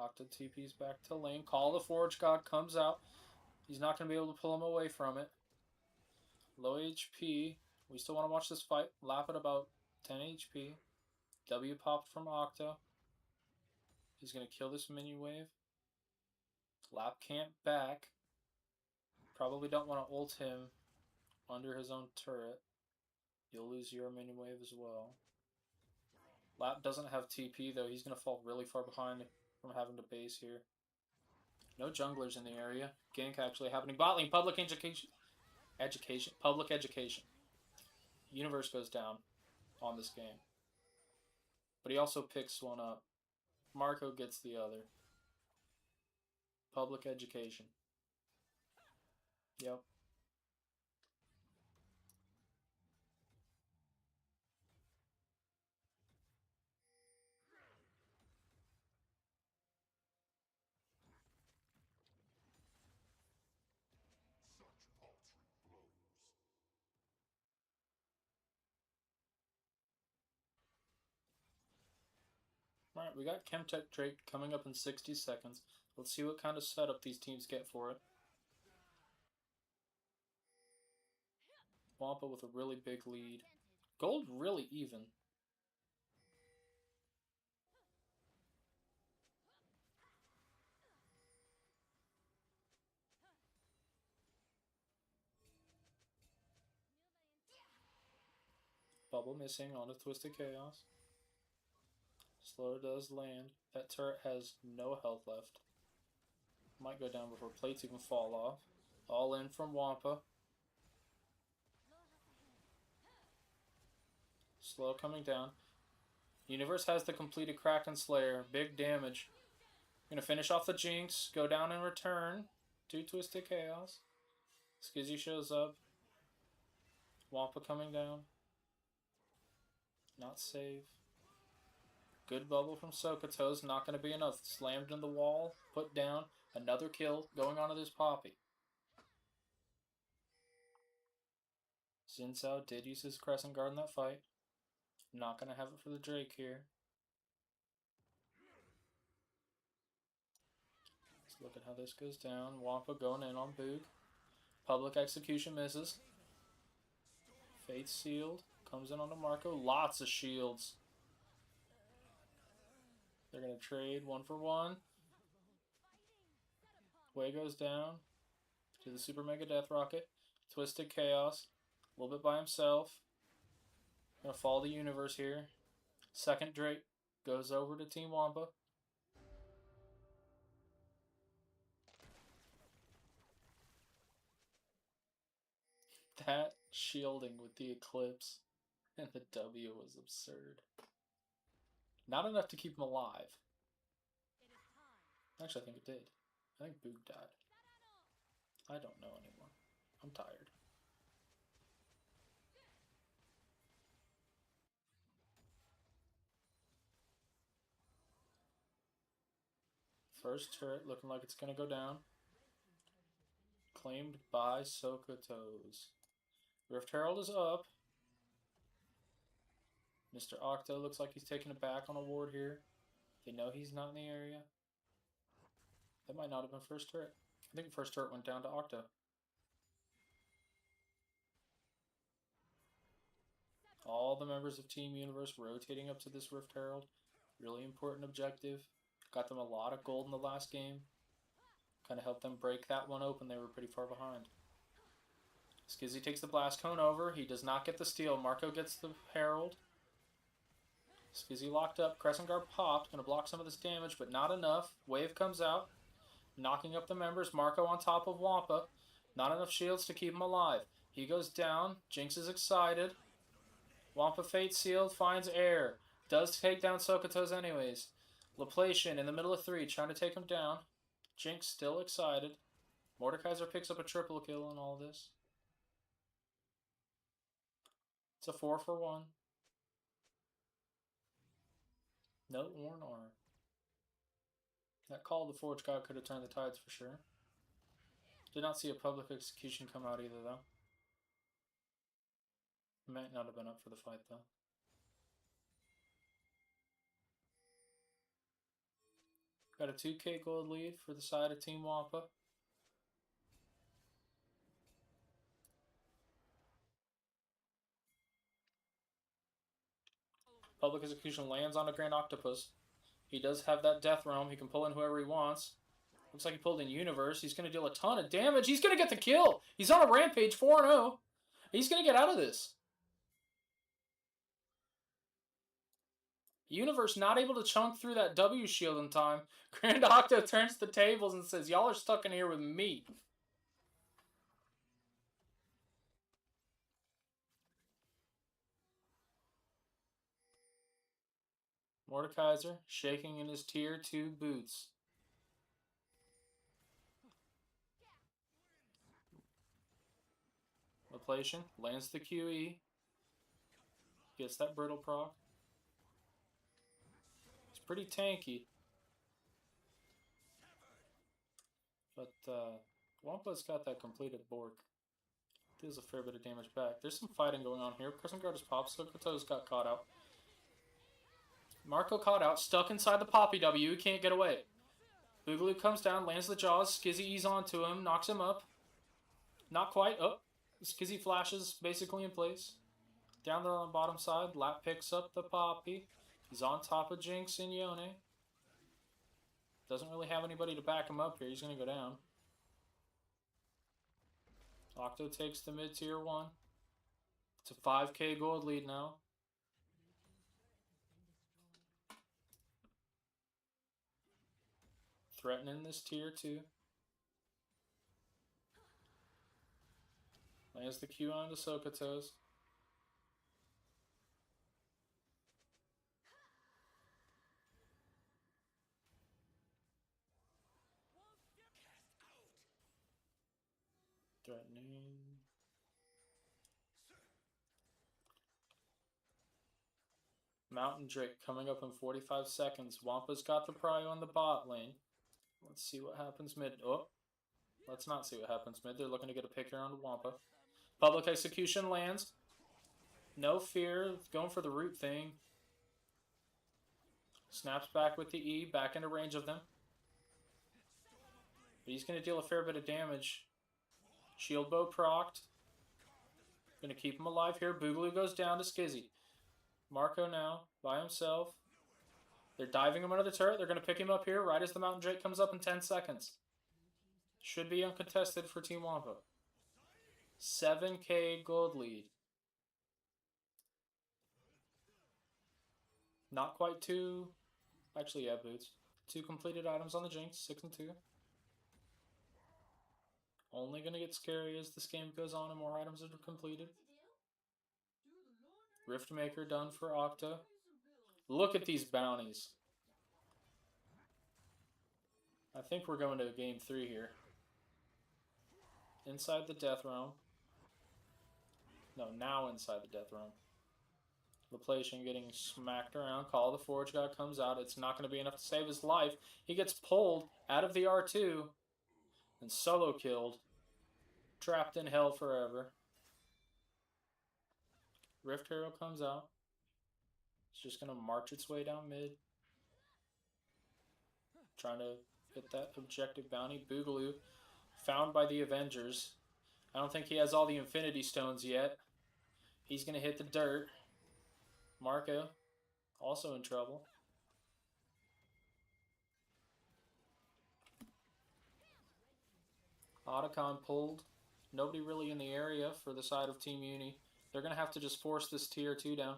Octo TP's back to lane. Call the Forge God comes out. He's not going to be able to pull him away from it. Low HP. We still want to watch this fight. Lap at about 10 HP. W popped from Octo. He's going to kill this mini wave. Lap can't back. Probably don't want to ult him under his own turret. You'll lose your mini wave as well. Lap doesn't have TP though. He's going to fall really far behind from having to base here. No junglers in the area. Gank actually happening. Bot lane, public education. Public education. Universe goes down on this game. But he also picks one up. Marco gets the other. Public education. Yep. Alright, we got Chemtech Drake coming up in 60 seconds. Let's see what kind of setup these teams get for it. Wampa with a really big lead. Gold really even. Bubble missing on a Twisted Chaos. Slow does land. That turret has no health left. Might go down before plates even fall off. All in from Wampa. Slow coming down. Universe has the completed Kraken Slayer. Big damage. Gonna finish off the Jinx. Go down and return. 2 Twisted Chaos. Skizzy shows up. Wampa coming down. Not safe. Good bubble from Sokoto's. Not going to be enough. Slammed in the wall. Put down. Another kill. Going on to this Poppy. Xin Zhao did use his Crescent Guard in that fight. Not going to have it for the Drake here. Let's look at how this goes down. Wampa going in on Boog. Public Execution misses. Faith Sealed. Comes in on the Marco. Lots of shields. They're going to trade 1 for 1. Way goes down to the Super Mega Death Rocket. Twisted Chaos. A little bit by himself. Going to follow the universe here. Second Drake goes over to Team Wampa. That shielding with the Eclipse and the W was absurd. Not enough to keep him alive. Actually, I think it did. I think Boog died. I don't know anymore. I'm tired. First turret looking like it's going to go down. Claimed by Sokoto's. Rift Herald is up. Mr. Octo looks like he's taking it back on a ward here. They know he's not in the area. That might not have been first turret. I think first turret went down to Octo. All the members of Team Universe rotating up to this Rift Herald. Really important objective. Got them a lot of gold in the last game. Kind of helped them break that one open. They were pretty far behind. Skizzy takes the Blast Cone over. He does not get the steal. Marco gets the Herald. Skizzy locked up. Crescent Guard popped. Going to block some of this damage, but not enough. Wave comes out. Knocking up the members. Marco on top of Wampa. Not enough shields to keep him alive. He goes down. Jinx is excited. Wampa Fate Sealed finds air. Does take down Sokoto's anyways. Laplacian in the middle of 3 trying to take him down. Jinx still excited. Mordekaiser picks up a triple kill in all this. It's a 4 for 1. No Worn R. That call of the Forge God could have turned the tides for sure. Did not see a public execution come out either though. Might not have been up for the fight though. Got a 2k gold lead for the side of Team Wampa. Public Execution lands on a Grand Octopus. He does have that Death Realm. He can pull in whoever he wants. Looks like he pulled in Universe. He's going to deal a ton of damage. He's going to get the kill. He's on a rampage 4-0. He's going to get out of this. Universe not able to chunk through that W shield in time. Grand Octo turns the tables and says, y'all are stuck in here with me. Mordekaiser shaking in his tier 2 boots. Laplacian lands the QE. Gets that brittle proc. It's pretty tanky. But Wampa's got that completed Bork. Deals a fair bit of damage back. There's some fighting going on here. Crescent Guard is popped. Sokoto's got caught out. Marco caught out, stuck inside the Poppy W, he can't get away. Boogaloo comes down, lands the Jaws, Skizzy ease onto him, knocks him up. Not quite, oh, Skizzy flashes basically in place. Down there on the bottom side, Lap picks up the Poppy. He's on top of Jinx and Yone. Doesn't really have anybody to back him up here, he's going to go down. Octo takes the mid tier 1. It's a 5k gold lead now. Threatening this tier 2. Lands the Q on the Sokotos. Threatening. Mountain Drake coming up in 45 seconds. Wampa's got the prio on the bot lane. Let's see what happens mid. Oh, let's not see what happens mid. They're looking to get a pick here on Wampa. Public execution lands. No fear. Going for the root thing. Snaps back with the E. Back into range of them. But he's going to deal a fair bit of damage. Shield bow procced. Going to keep him alive here. Boogaloo goes down to Skizzy. Marco now by himself. They're diving him under the turret. They're going to pick him up here right as the Mountain Drake comes up in 10 seconds. Should be uncontested for Team Wampa. 7k gold lead. Not quite 2. Actually, yeah, boots. 2 completed items on the Jinx. 6 and 2. Only going to get scary as this game goes on and more items are completed. Riftmaker done for Octa. Look at these bounties. I think we're going to game 3 here. Inside the Death Realm. No, now inside the Death Realm. Laplacian getting smacked around. Call of the Forge God comes out. It's not going to be enough to save his life. He gets pulled out of the R2 and solo killed. Trapped in hell forever. Rift Hero comes out. It's just going to march its way down mid. Trying to hit that objective bounty. Boogaloo found by the Avengers. I don't think he has all the Infinity Stones yet. He's going to hit the dirt. Marco also in trouble. Otacon pulled. Nobody really in the area for the side of Team Uni. They're going to have to just force this tier 2 down.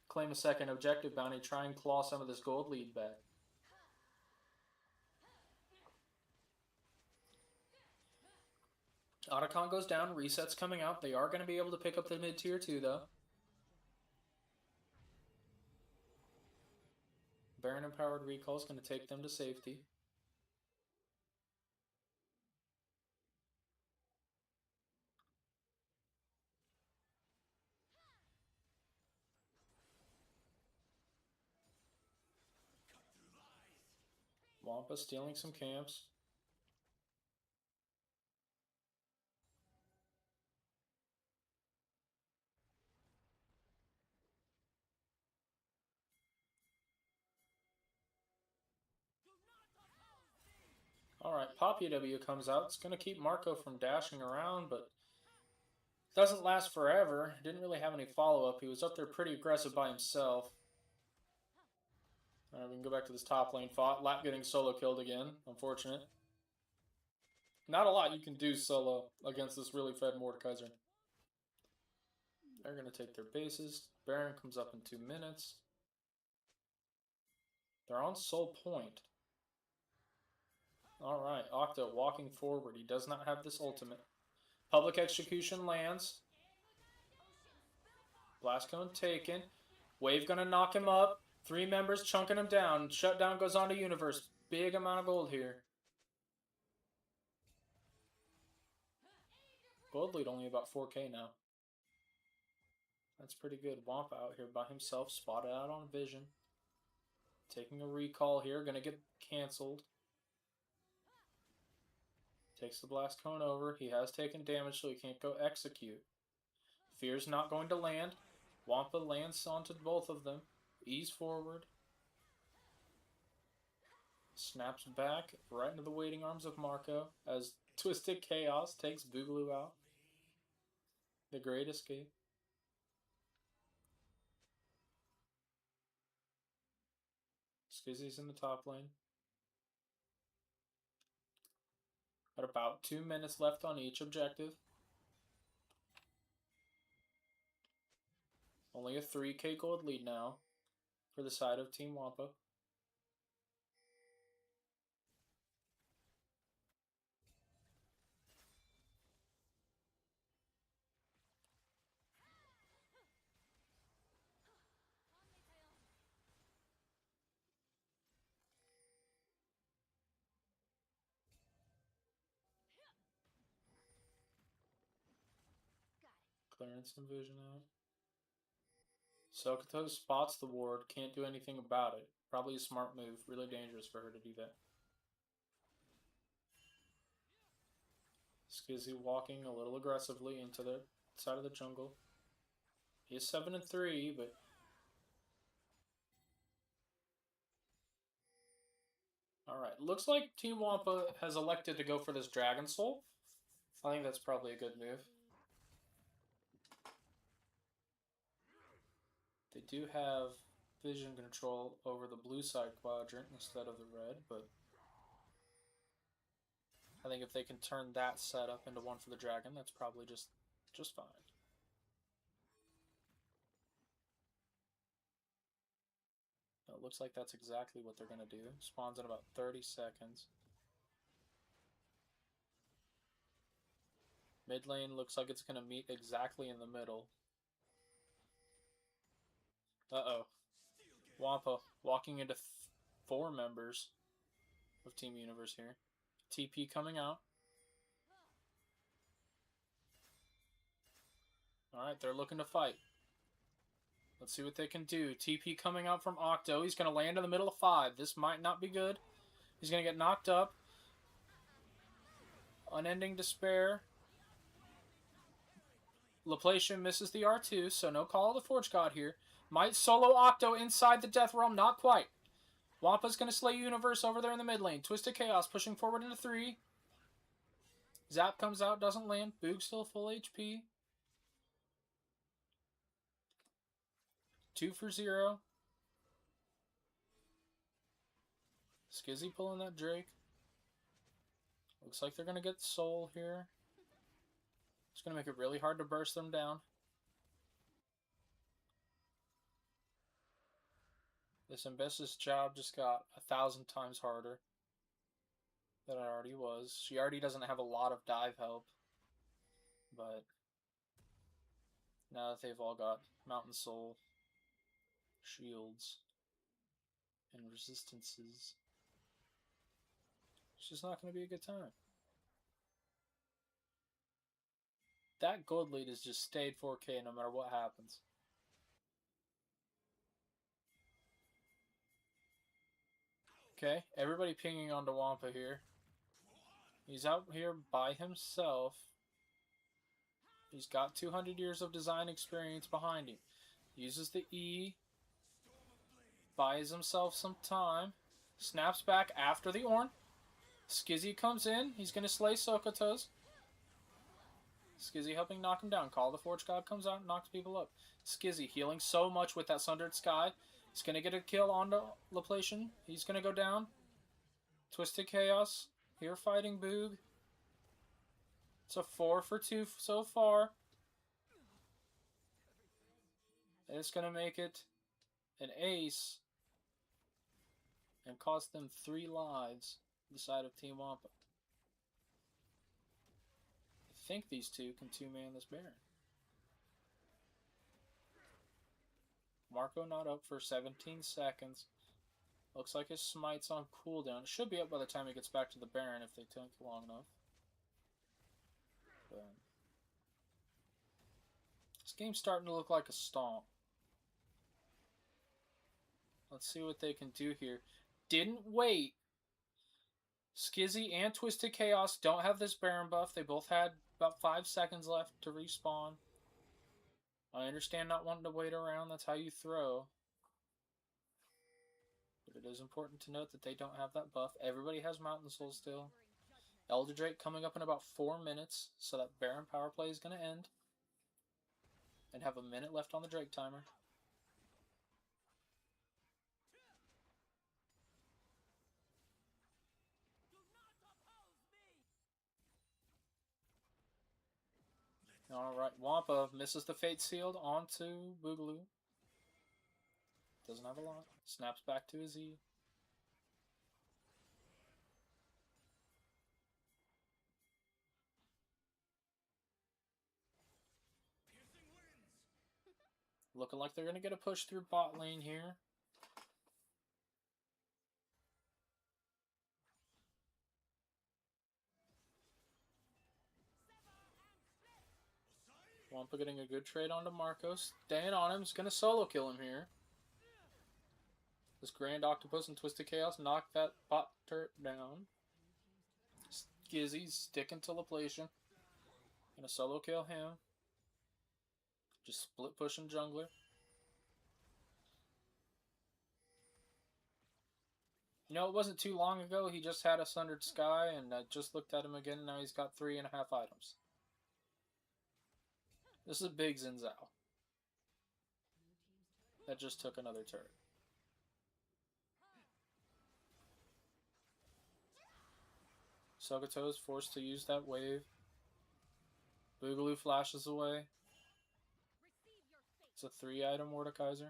Claim a second objective bounty. Try and claw some of this gold lead back. Otacon goes down. Resets coming out. They are going to be able to pick up the mid tier 2 though. Baron Empowered Recall is going to take them to safety. Wampa stealing some camps. Alright, Poppy W comes out. It's going to keep Marco from dashing around, but doesn't last forever. Didn't really have any follow-up. He was up there pretty aggressive by himself. Alright, we can go back to this top lane fight. Lap getting solo killed again. Unfortunate. Not a lot you can do solo against this really fed Mordekaiser. They're going to take their bases. Baron comes up in 2 minutes. They're on Soul Point. Alright, Octa walking forward. He does not have this ultimate. Public Execution lands. Blast Cone taken. Wave gonna knock him up. 3 members chunking him down. Shutdown goes on to Universe. Big amount of gold here. Gold lead only about 4k now. That's pretty good. Wampa out here by himself. Spotted out on Vision. Taking a recall here. Gonna get cancelled. Takes the Blast Cone over. He has taken damage, so he can't go execute. Fear's not going to land. Wampa lands onto both of them. Ease forward. Snaps back right into the waiting arms of Marco as Twisted Chaos takes Boogaloo out. The Great Escape. Skizzy's in the top lane. Got about 2 minutes left on each objective. Only a 3k gold lead now for the side of Team Wampa. clearing some vision out. Sokoto spots the ward, can't do anything about it. Probably a smart move, really dangerous for her to do that. Skizzy walking a little aggressively into the side of the jungle. He is 7-3, but alright. Looks like Team Wampa has elected to go for this Dragon Soul. I think that's probably a good move. They do have vision control over the blue side quadrant instead of the red, but I think if they can turn that setup into one for the dragon, that's probably just fine. It looks like that's exactly what they're going to do. Spawns in about 30 seconds. Mid lane looks like it's going to meet exactly in the middle. Uh-oh. Wampa walking into 4 members of Team Universe here. TP coming out. Alright, they're looking to fight. Let's see what they can do. TP coming out from Octo. He's going to land in the middle of 5. This might not be good. He's going to get knocked up. Unending Despair. Laplacian misses the R2, so no call of the Forge God here. Might solo Octo inside the Death Realm. Not quite. Wampa's going to slay Universe over there in the mid lane. Twisted Chaos pushing forward into 3. Zap comes out, doesn't land. Boog still full HP. 2 for 0. Skizzy pulling that Drake. Looks like they're going to get Soul here. It's going to make it really hard to burst them down. This Ambessa's job just got 1,000 times harder than it already was. She already doesn't have a lot of dive help. But now that they've all got Mountain Soul, shields, and resistances, it's just not going to be a good time. That gold lead has just stayed 4K no matter what happens. Okay, everybody pinging onto Wampa here. He's out here by himself. He's got 200 years of design experience behind him. Uses the E. Buys himself some time. Snaps back after the Ornn. Skizzy comes in. He's going to slay Sokotos. Skizzy helping knock him down. Call the Forge God comes out and knocks people up. Skizzy healing so much with that Sundered Sky. He's going to get a kill onto Laplacian. He's going to go down. Twisted Chaos. Here fighting Boog. It's a 4 for 2 so far. And it's going to make it an ace and cost them 3 lives on the side of Team Wampa. I think these two can 2-man this Baron. Marco not up for 17 seconds. Looks like his smite's on cooldown. It should be up by the time he gets back to the Baron if they tank long enough. But this game's starting to look like a stomp. Let's see what they can do here. Didn't wait. Skizzy and Twisted Chaos don't have this Baron buff. They both had about 5 seconds left to respawn. I understand not wanting to wait around. That's how you throw. But it is important to note that they don't have that buff. Everybody has Mountain Soul still. Elder Drake coming up in about 4 minutes. So that Baron power play is going to end. And have a minute left on the Drake timer. Alright, Wampa misses the Fate Sealed onto Boogaloo. Doesn't have a lot. Snaps back to his E. Looking like they're going to get a push through bot lane here. Wampa getting a good trade onto Marcos. Staying on him. He's going to solo kill him here. This Grand Octopus and Twisted Chaos knock that bot turret down. Skizzy's sticking to Laplacian. Gonna solo kill him. Just split pushing jungler. You know, it wasn't too long ago he just had a Sundered Sky, and I just looked at him again, and now he's got 3.5 items. This is a big Xin Zhao. That just took another turret. Sogato is forced to use that wave. Boogaloo flashes away. It's a 3-item Mordekaiser.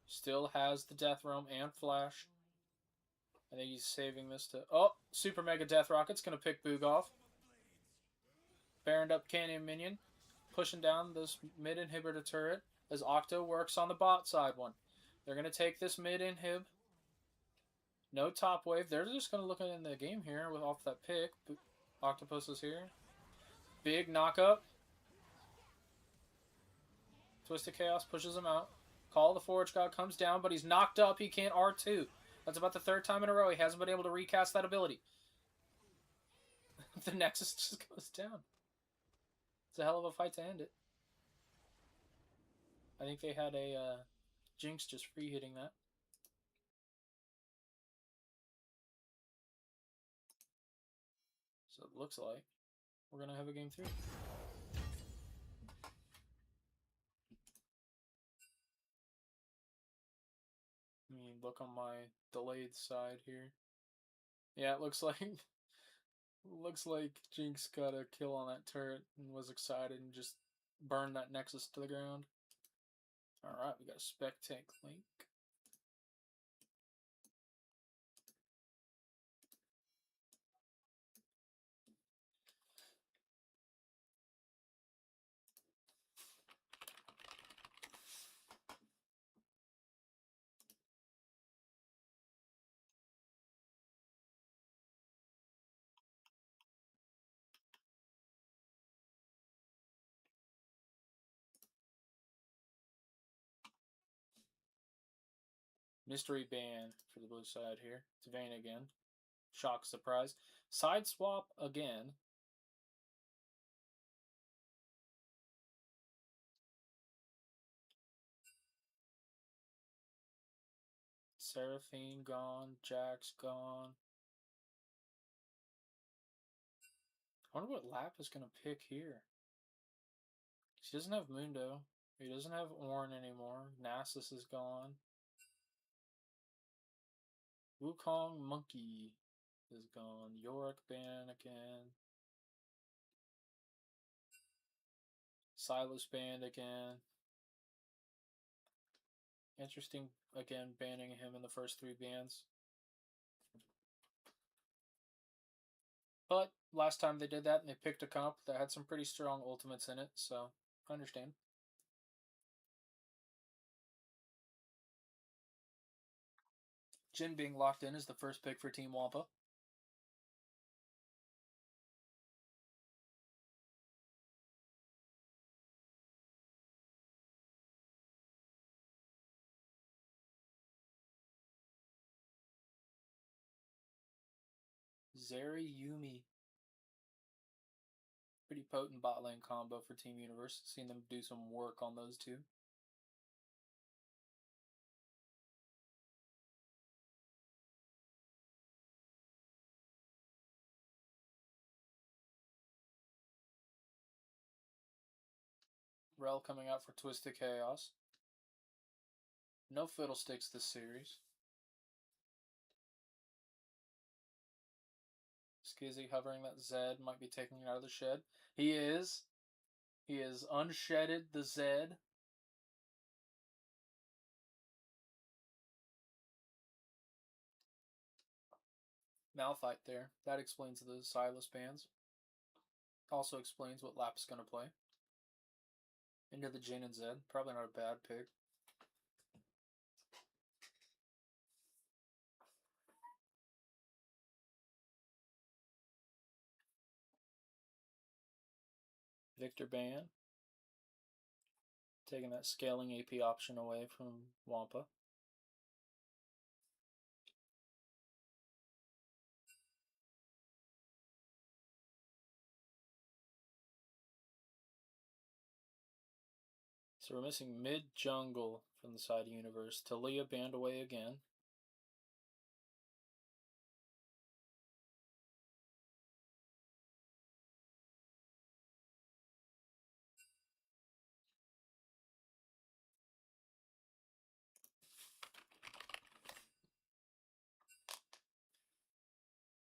Still has the Death Roam and Flash. I think he's saving this to... Oh! Super Mega Death Rocket's going to pick Boog off. Baroned up Canyon Minion. Pushing down this mid inhibitor turret as Octo works on the bot side one. They're going to take this mid inhib. No top wave. They're just going to look in the game here with off that pick. Octopus is here. Big knock-up. Twisted Chaos pushes him out. Call of the Forge God comes down, but he's knocked up. He can't R2. That's about the 3rd time in a row he hasn't been able to recast that ability. The Nexus just goes down. It's a hell of a fight to end it. I think they had a Jinx just free hitting that. So it looks like we're going to have a game 3. Let me look on my delayed side here. Yeah, it looks like Jinx got a kill on that turret and was excited and just burned that Nexus to the ground. Alright, we got a Spec Tank Link. Mystery ban for the blue side here. It's Vayne again. Shock surprise. Side swap again. Seraphine gone. Jack's gone. I wonder what Lap is going to pick here. He doesn't have Mundo. He doesn't have Ornn anymore. Nasus is gone. Wukong Monkey is gone. Yorick ban again. Silas banned again. Interesting, again, banning him in the first 3 bans. But last time they did that and they picked a comp that had some pretty strong ultimates in it, so I understand. Jhin being locked in is the first pick for Team Wampa. Zeri Yumi. Pretty potent bot lane combo for Team Universe. Seen them do some work on those two. Rel coming out for Twisted Chaos. No Fiddlesticks this series. Skizzy hovering that Zed, might be taking it out of the shed. He is. He has unshedded the Zed. Malphite there. That explains the Silas bans. Also explains what Lap's going to play. Into the Jhin and Zed. Probably not a bad pick. Victor Ban. Taking that scaling AP option away from Wampa. So we're missing mid-jungle from the side universe. Talia banned away again.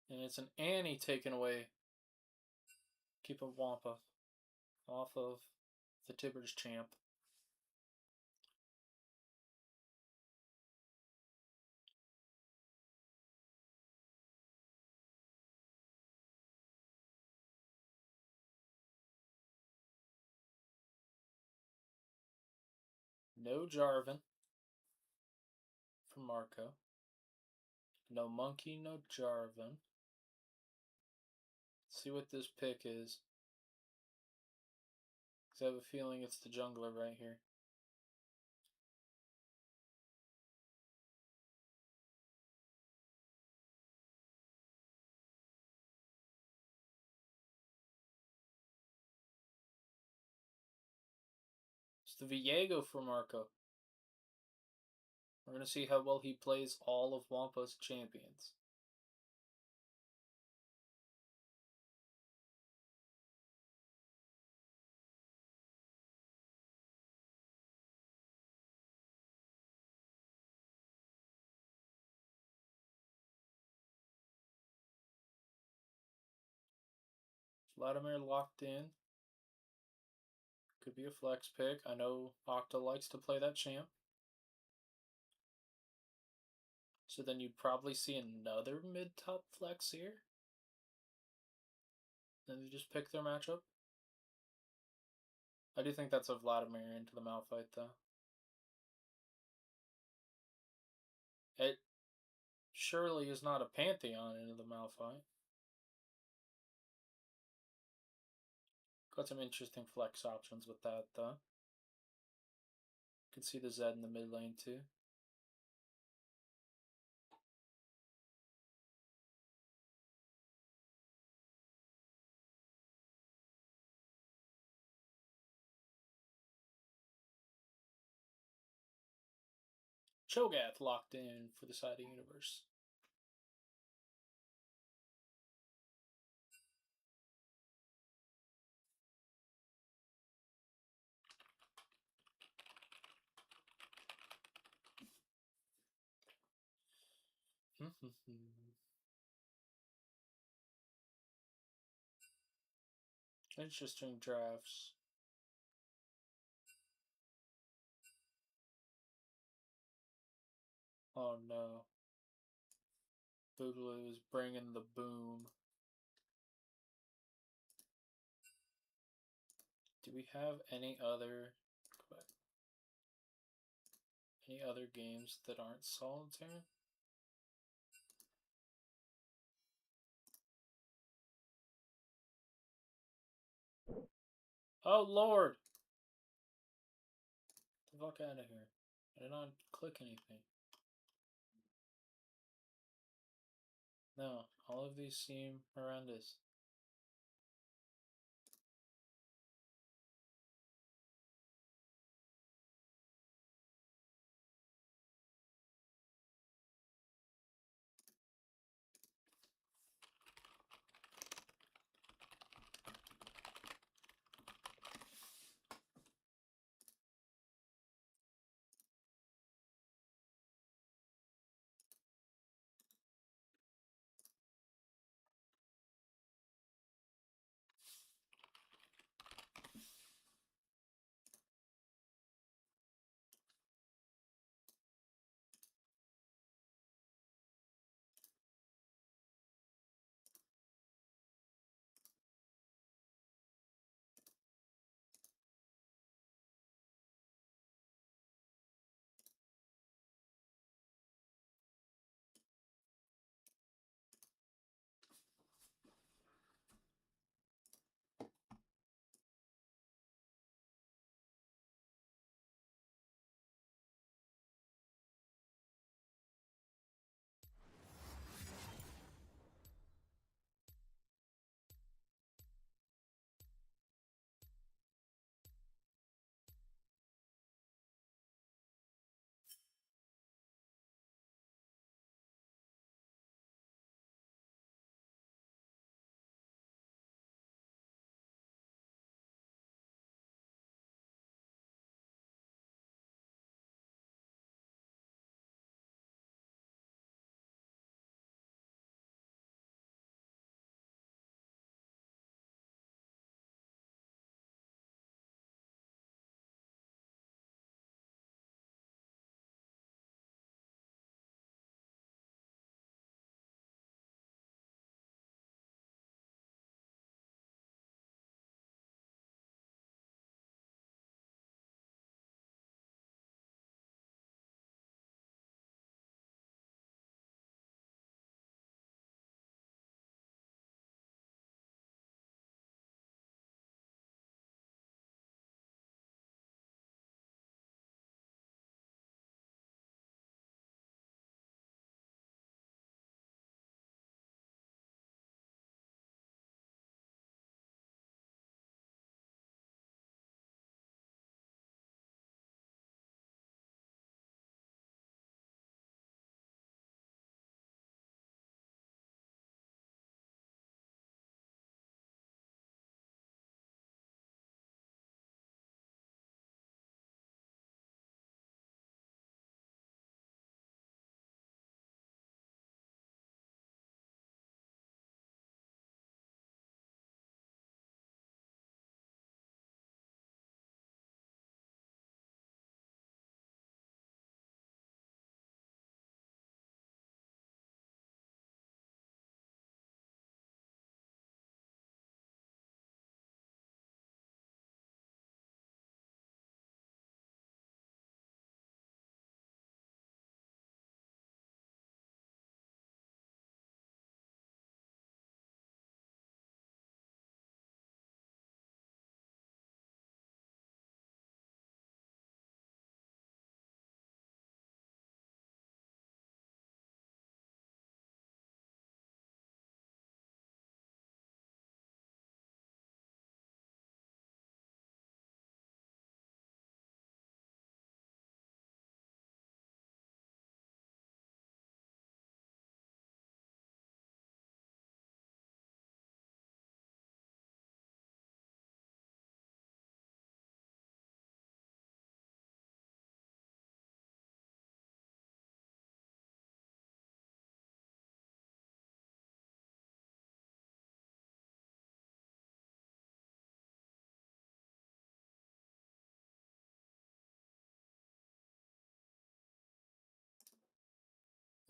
And it's an Annie taken away. Keeping Wampa off of the Tibbers champ. No Jarvan from Marco. No Monkey, no Jarvan. Let's see what this pick is. Because I have a feeling it's the jungler right here. It's the Viego for Marco. We're going to see how well he plays all of Wampa's champions. Vladimir locked in. Could be a flex pick. I know Octa likes to play that champ. So then you'd probably see another mid-top flex here. Then you just pick their matchup. I do think that's a Vladimir into the Malphite, though. It surely is not a Pantheon into the Malphite. Got some interesting flex options with that, though. Could see the Zed in the mid lane, too. Cho'Gath locked in for the side of the universe. Interesting drafts. Oh no. Boogaloo is bringing the boom. Do we have any other games that aren't solitaire? Oh lord! Get the fuck out of here. I did not click anything. No, all of these seem horrendous.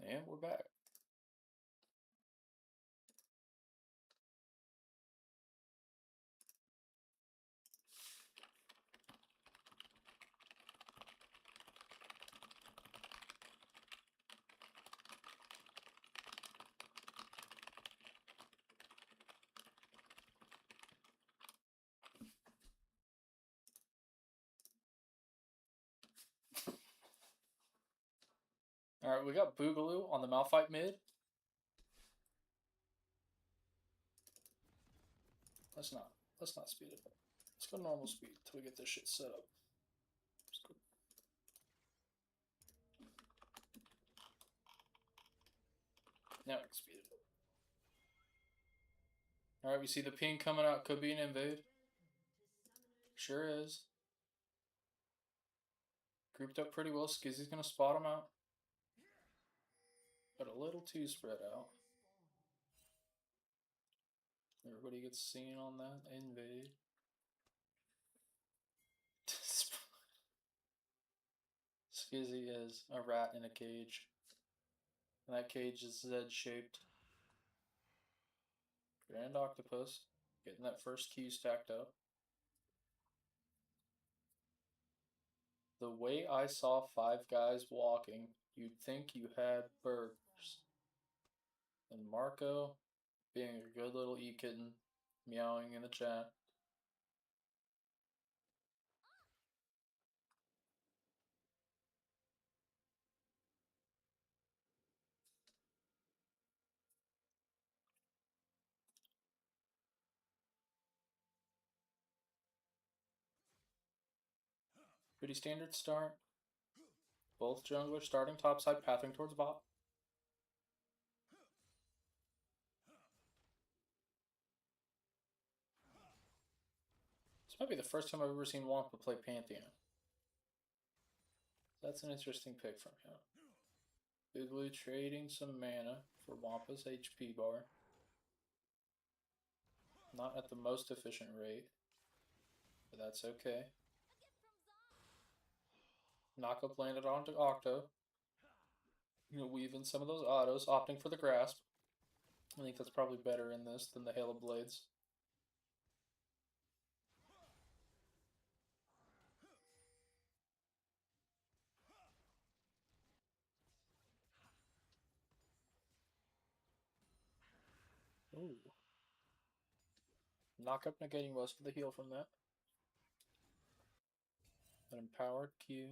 And we're back. Alright, we got Boogaloo on the Malphite mid. Let's not speed it up. Let's go normal speed until we get this shit set up. Now we can speed it up. Alright, we see the ping coming out. Could be an invade. Sure is. Grouped up pretty well. Skizzy's gonna spot him out. But a little too spread out. Everybody gets seen on that invade. Skizzy is a rat in a cage. And that cage is Z-shaped. Grand Octopus getting that first Q stacked up. The way I saw 5 guys walking, you'd think you had burgers. And Marco, being a good little e-kitten, meowing in the chat. Pretty standard start. Both junglers starting topside, pathing towards bot. This might be the first time I've ever seen Wampa play Pantheon. That's an interesting pick from him. Boogaloo trading some mana for Wampa's HP bar. Not at the most efficient rate, but that's okay. Knockup landed onto Octo. You know, weaving some of those autos, opting for the grasp. I think that's probably better in this than the Hail of Blades. Ooh. Knockup negating most of the heal from that. An empowered Q.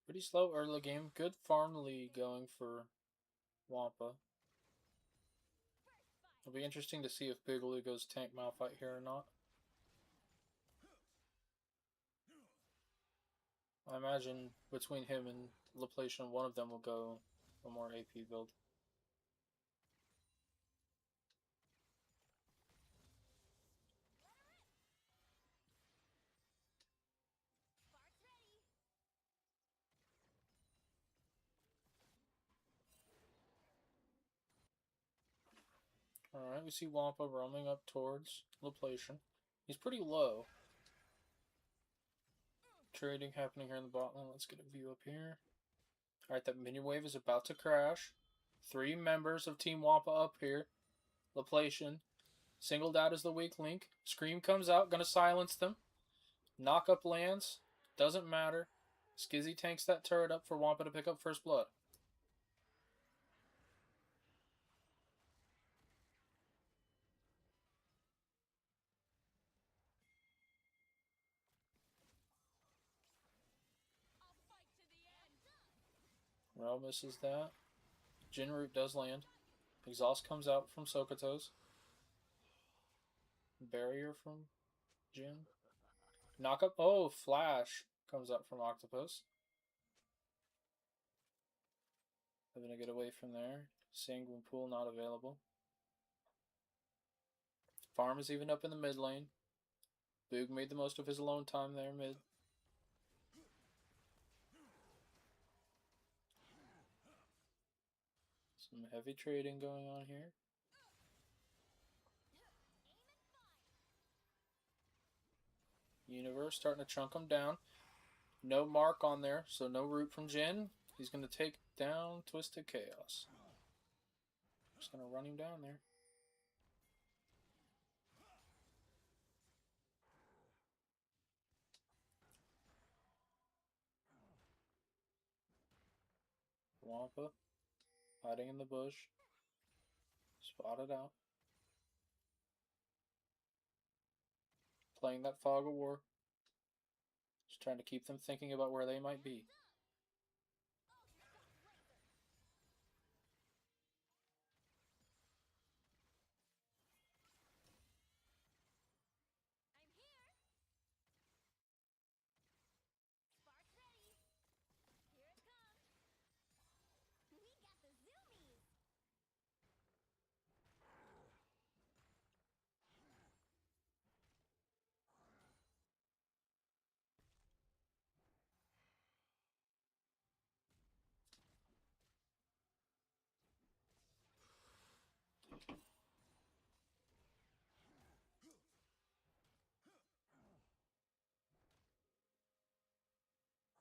Pretty slow early game. Good farm lead going for Wampa. It'll be interesting to see if Boogaloo goes tank Malphite here or not. I imagine between him and Laplacian, one of them will go a more AP build. Alright, we see Wampa roaming up towards Laplacian. He's pretty low. Trading happening here in the bot lane. Let's get a view up here. Alright, that minion wave is about to crash. 3 members of Team Wampa up here. Laplacian singled out as the weak link. Scream comes out, gonna silence them. Knockup lands. Doesn't matter. Skizzy tanks that turret up for Wampa to pick up first blood. Rel misses that. Jin Root does land. Exhaust comes out from Sokotos. Barrier from Jin. Knockup. Oh, Flash comes up from Octopus. Having to get away from there. Sanguine Pool not available. Farm is even up in the mid lane. Boog made the most of his alone time there mid. Some heavy trading going on here. Universe starting to chunk him down. No mark on there, so no root from Jin. He's going to take down Twisted Chaos. Just going to run him down there. Wampa hiding in the bush. Spotted out. Playing that fog of war. Just trying to keep them thinking about where they might be.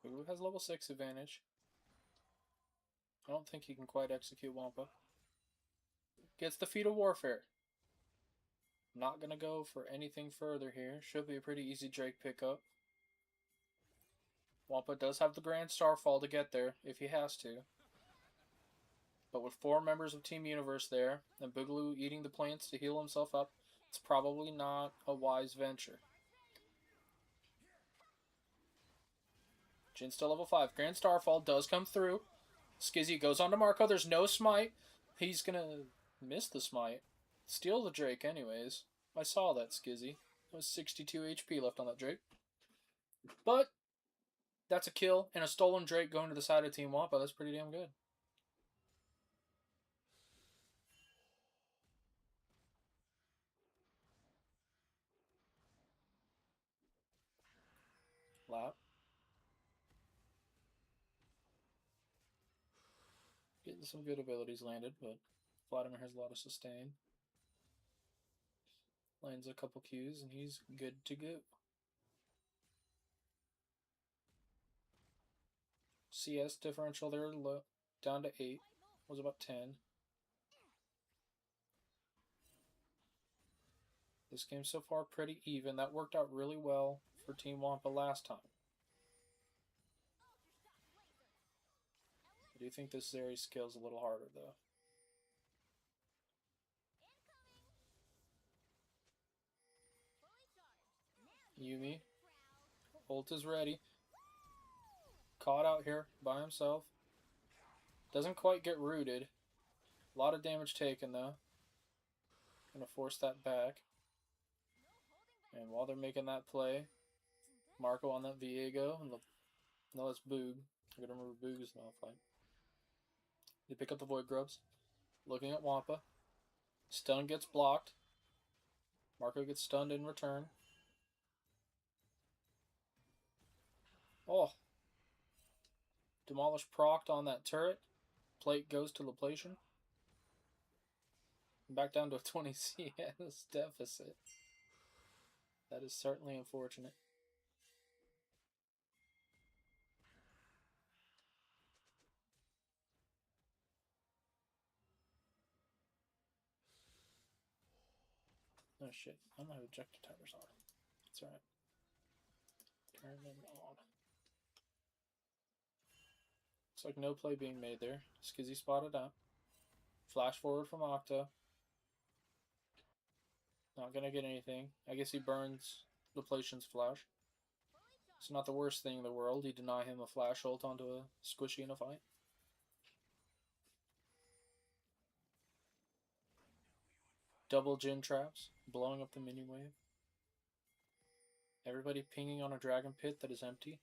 Who has level 6 advantage? I don't think he can quite execute Wampa. Gets the Feat of Warfare. Not going to go for anything further here. Should be a pretty easy Drake pickup. Wampa does have the Grand Starfall to get there if he has to. But with 4 members of Team Universe there, and Boogaloo eating the plants to heal himself up, it's probably not a wise venture. Jin's still level 5. Grand Starfall does come through. Skizzy goes on to Marco. There's no smite. He's going to miss the smite. Steal the Drake anyways. I saw that, Skizzy. There was 62 HP left on that Drake. But that's a kill and a stolen Drake going to the side of Team Wampa. That's pretty damn good. Lap. Getting some good abilities landed, but Vladimir has a lot of sustain. Lands a couple Qs, and he's good to go. CS differential there low, down to 8. Was about 10. This game so far pretty even. That worked out really well for Team Wampa last time. I do think this Zeri skill's a little harder, though. Yumi. Ult is ready. Caught out here by himself. Doesn't quite get rooted. A lot of damage taken, though. Gonna force that back. And while they're making that play, Marco on that Viego. And no, that's Boog. I gotta remember Boog is not fight. They pick up the Void Grubs. Looking at Wampa. Stun gets blocked. Marco gets stunned in return. Oh. Demolish procced on that turret. Plate goes to Laplation. Back down to a 20 CS deficit. That is certainly unfortunate. Oh shit, I don't have ejector timers on. It's alright. Turn them on. Looks like no play being made there. Skizzy spotted out. Flash forward from Octo. Not gonna get anything. I guess he burns Laplation's flash. It's not the worst thing in the world. You deny him a flash ult onto a squishy in a fight. Double Jin traps, blowing up the mini wave. Everybody pinging on a dragon pit that is empty.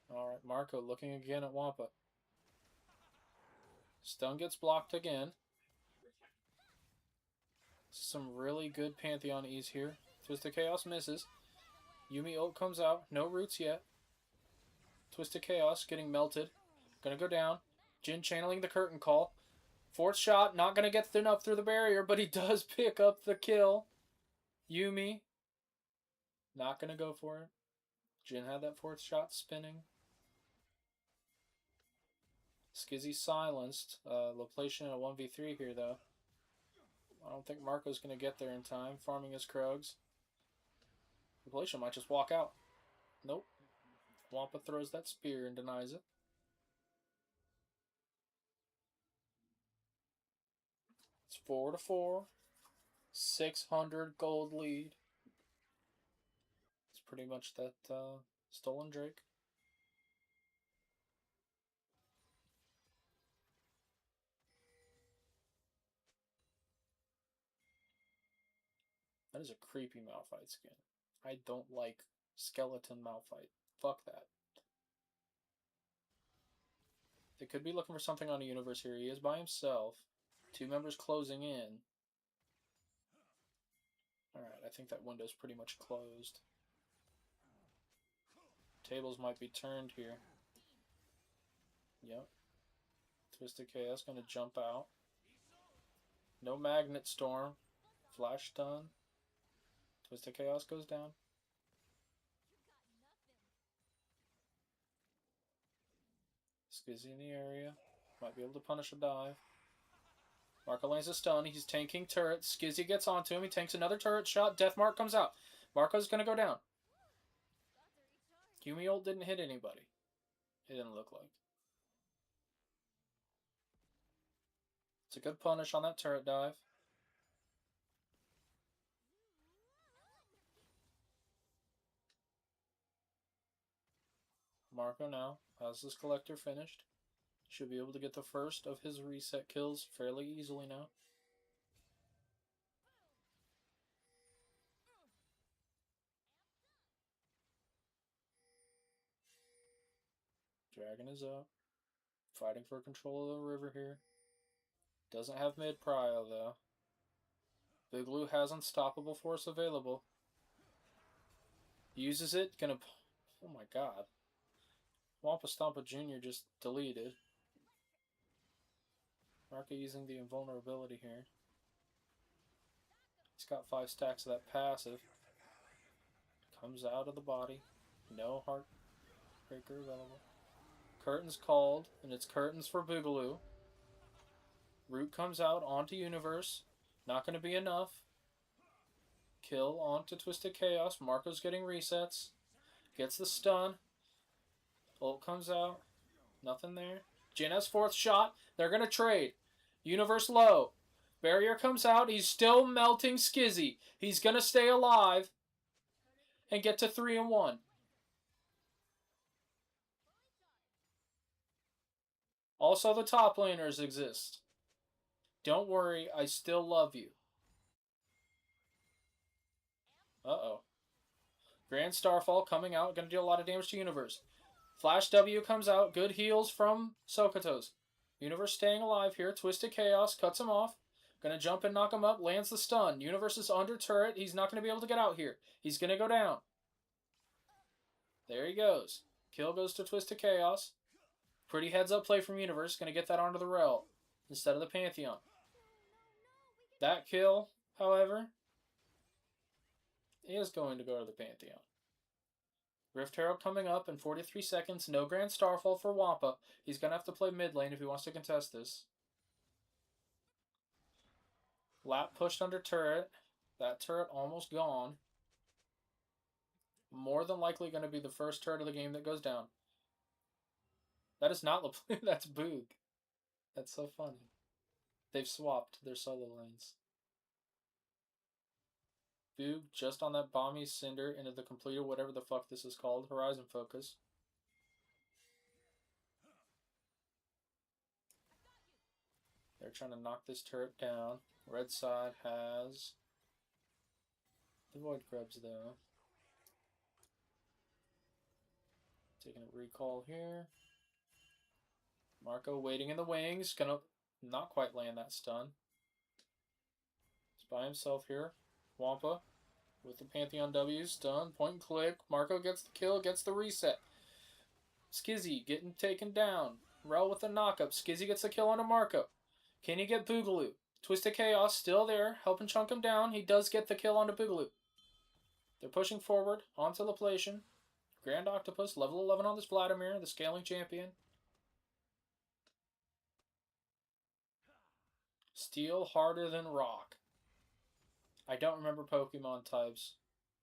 Alright, Marco looking again at Wampa. Stun gets blocked again. Some really good Pantheon ease here. Twisted Chaos misses. Yumi ult comes out. No roots yet. Twisted Chaos getting melted. Gonna go down. Jin channeling the curtain call. Fourth shot. Not gonna get enough through the barrier, but he does pick up the kill. Yumi. Not gonna go for it. Jin had that fourth shot spinning. Skizzy silenced. Loplation in a 1v3 here, though. I don't think Marco's going to get there in time, farming his Krogs. Loplation might just walk out. Nope. Wampa throws that spear and denies it. It's 4-4. 600 gold lead. It's pretty much that stolen Drake. That is a creepy Malphite skin. I don't like skeleton Malphite. Fuck that. They could be looking for something on a universe here. He is by himself. 2 members closing in. Alright, I think that window's pretty much closed. Tables might be turned here. Yep. Twisted Chaos gonna jump out. No Magnet Storm. Flash stun. Twisted Chaos goes down. Skizzy in the area. Might be able to punish a dive. Marco lands a stun. He's tanking turret. Skizzy gets onto him. He tanks another turret shot. Deathmark comes out. Marco's going to go down. Yumi ult didn't hit anybody. It didn't look like. It's a good punish on that turret dive. Marco now has his collector finished. Should be able to get the first of his reset kills fairly easily now. Dragon is up. Fighting for control of the river here. Doesn't have mid prio though. Big Lou has unstoppable force available. Uses it. Gonna... Oh my god. Wampa Stompa Jr. just deleted. Marco using the invulnerability here. He's got 5 stacks of that passive. Comes out of the body. No Heartbreaker available. Curtains called, and it's curtains for Boogaloo. Root comes out onto Universe. Not going to be enough. Kill onto Twisted Chaos. Marco's getting resets. Gets the stun. Ult comes out. Nothing there. Jin has 4th shot. They're going to trade. Universe low. Barrier comes out. He's still melting Skizzy. He's going to stay alive and get to 3-1. Also, the top laners exist. Don't worry, I still love you. Uh-oh. Grand Starfall coming out. Going to deal a lot of damage to Universe. Flash W comes out. Good heals from Sokotos. Universe staying alive here. Twisted Chaos cuts him off. Going to jump and knock him up. Lands the stun. Universe is under turret. He's not going to be able to get out here. He's going to go down. There he goes. Kill goes to Twisted Chaos. Pretty heads-up play from Universe. Going to get that onto the Rel instead of the Pantheon. That kill, however, is going to go to the Pantheon. Rift Herald coming up in 43 seconds. No Grand Starfall for Wampa. He's going to have to play mid lane if he wants to contest this. Lap pushed under turret. That turret almost gone. More than likely going to be the first turret of the game that goes down. That is not LaPlante, that's Boog. That's so funny. They've swapped their solo lanes. Boog just on that Bomby Cinder into the completer, whatever the fuck this is called. Horizon Focus. They're trying to knock this turret down. Red side has the Void Grubs though. Taking a recall here. Marco waiting in the wings. Gonna Not quite land that stun. He's by himself here. Wampa with the Pantheon W. Stun. Point and click. Marco gets the kill. Gets the reset. Skizzy getting taken down. Rel with the knockup. Skizzy gets the kill onto Marco. Can he get Boogaloo? Twisted Chaos still there. Helping chunk him down. He does get the kill onto Boogaloo. They're pushing forward onto Laplation. Grand Octopus, level 11 on this Vladimir, the scaling champion. Steel harder than rock. I don't remember Pokemon types,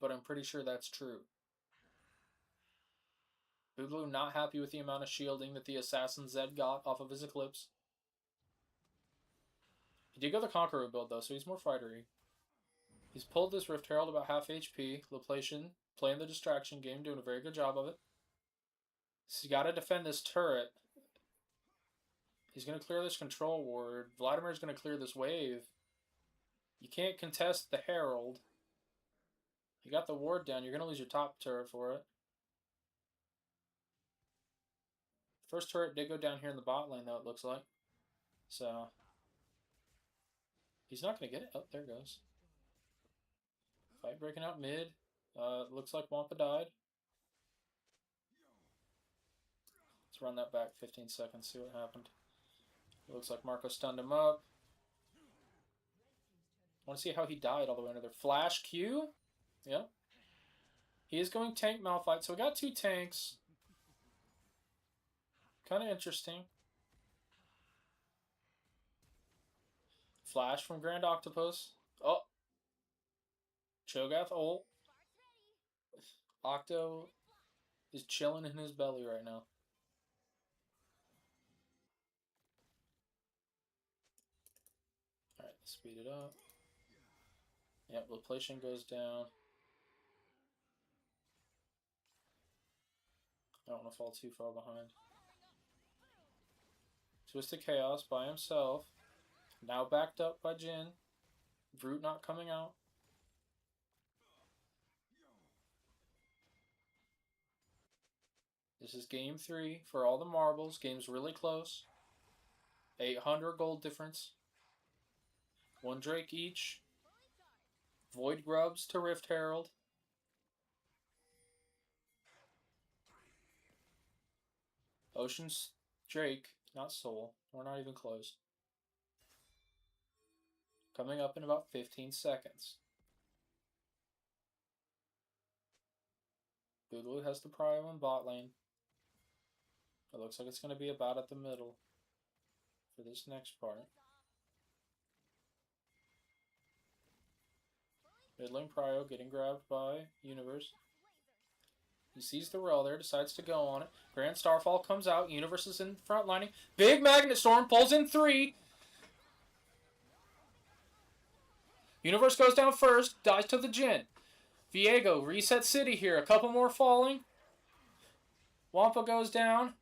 but I'm pretty sure that's true. Boogaloo not happy with the amount of shielding that the Assassin Zed got off of his Eclipse. He did go the Conqueror build though, so he's more fightery. He's pulled this Rift Herald about half HP. Laplation playing the distraction game, doing a very good job of it. So you gotta defend this turret. He's gonna clear this control ward. Vladimir's gonna clear this wave. You can't contest the Herald. You got the ward down, you're gonna lose your top turret for it. First turret did go down here in the bot lane though, it looks like. So he's not gonna get it. Oh, there it goes. Fight breaking out mid. Looks like Wampa died. Let's run that back 15 seconds, see what happened. Looks like Marco stunned him up. I want to see how he died all the way under there. Flash Q? Yep. He is going tank Malphite, so we got 2 tanks. Kind of interesting. Flash from Grand Octopus. Oh! Cho'Gath ult. Octo is chilling in his belly right now. Alright, let's speed it up. Yep, Laplation goes down. I don't want to fall too far behind. Twisted Chaos by himself. Now backed up by Jin. Brute not coming out. This is game 3 for all the marbles. Game's really close. 800 gold difference. 1 Drake each. Void Grubs to Rift Herald. Ocean's Drake, not Soul. We're not even close. Coming up in about 15 seconds. Boogaloo has the prio in bot lane. It looks like it's going to be about at the middle for this next part. Mid lane prio getting grabbed by Universe. He sees the Rel there, decides to go on it. Grand Starfall comes out. Universe is in front lining. Big Magnet Storm pulls in 3. Universe goes down first. Dies to the Jin. Viego, Reset City here. A couple more falling. Wampa goes down.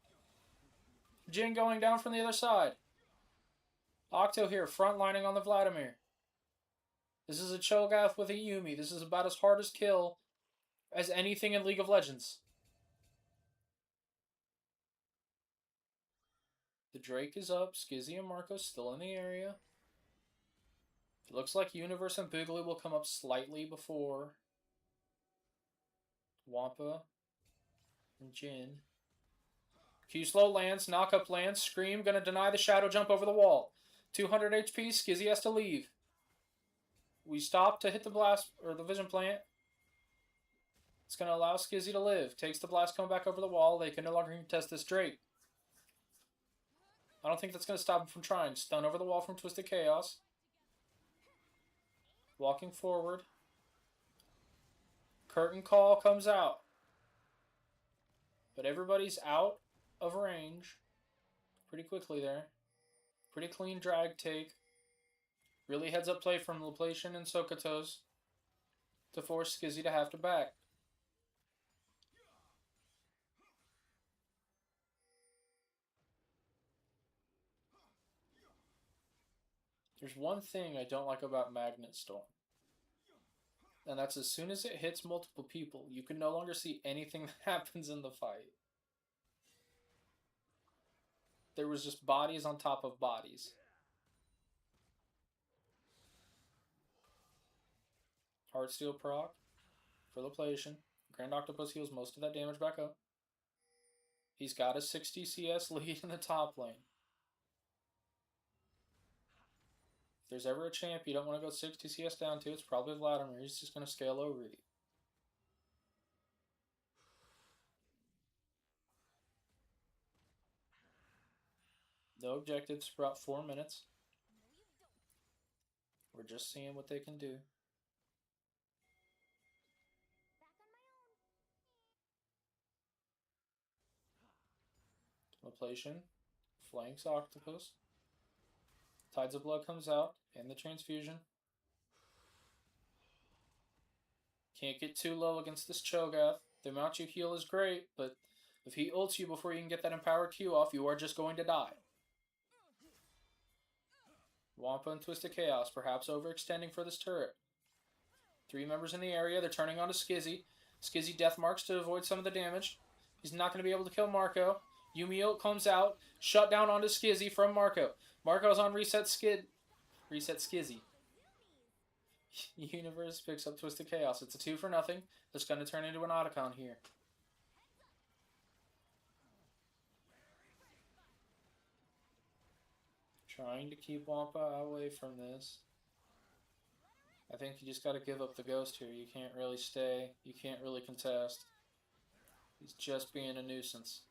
Jin going down from the other side. Octo here, front lining on the Vladimir. This is a Cho'Gath with a Yumi. This is about as hard as kill as anything in League of Legends. The Drake is up. Skizzy and Marco still in the area. It looks like Universe and Boogaloo will come up slightly before Wampa and Jin. Q-Slow lands, knockup lands, Scream gonna deny the shadow jump over the wall. 200 HP, Skizzy has to leave. We stop to hit the blast, or the vision plant. It's gonna allow Skizzy to live. Takes the blast cone back over the wall. They can no longer contest this Drake. I don't think that's gonna stop him from trying. Stun over the wall from Twisted Chaos. Walking forward. Curtain Call comes out. But everybody's out of range pretty quickly there. Pretty clean drag take. Really heads up play from Laplation and Sokotos to force Skizzy to have to back. There's one thing I don't like about Magnet Storm. And that's as soon as it hits multiple people, you can no longer see anything that happens in the fight. There was just bodies on top of bodies. Heartsteel proc for Loplation. Grand Octopus heals most of that damage back up. He's got a 60 CS lead in the top lane. If there's ever a champ you don't want to go 60 CS down to, it's probably Vladimir. He's just going to scale over you. No objectives for about 4 minutes. We're just seeing what they can do. Loplation flanks Octopus. Tides of Blood comes out and the transfusion. Can't get too low against this Cho'Gath. The amount you heal is great, but if he ults you before you can get that empowered Q off, you are just going to die. Wampa and Twisted Chaos, perhaps overextending for this turret. 3 members in the area. They're turning on to Skizzy. Skizzy death marks to avoid some of the damage. He's not going to be able to kill Marco. Yumi ult comes out. Shut down onto Skizzy from Marco. Marco's on reset Skizzy. Universe picks up Twisted Chaos. It's a 2-for-0. That's going to turn into an Otacon here. Trying to keep Wampa away from this. I think you just got to give up the ghost here. You can't really stay. You can't really contest. He's just being a nuisance.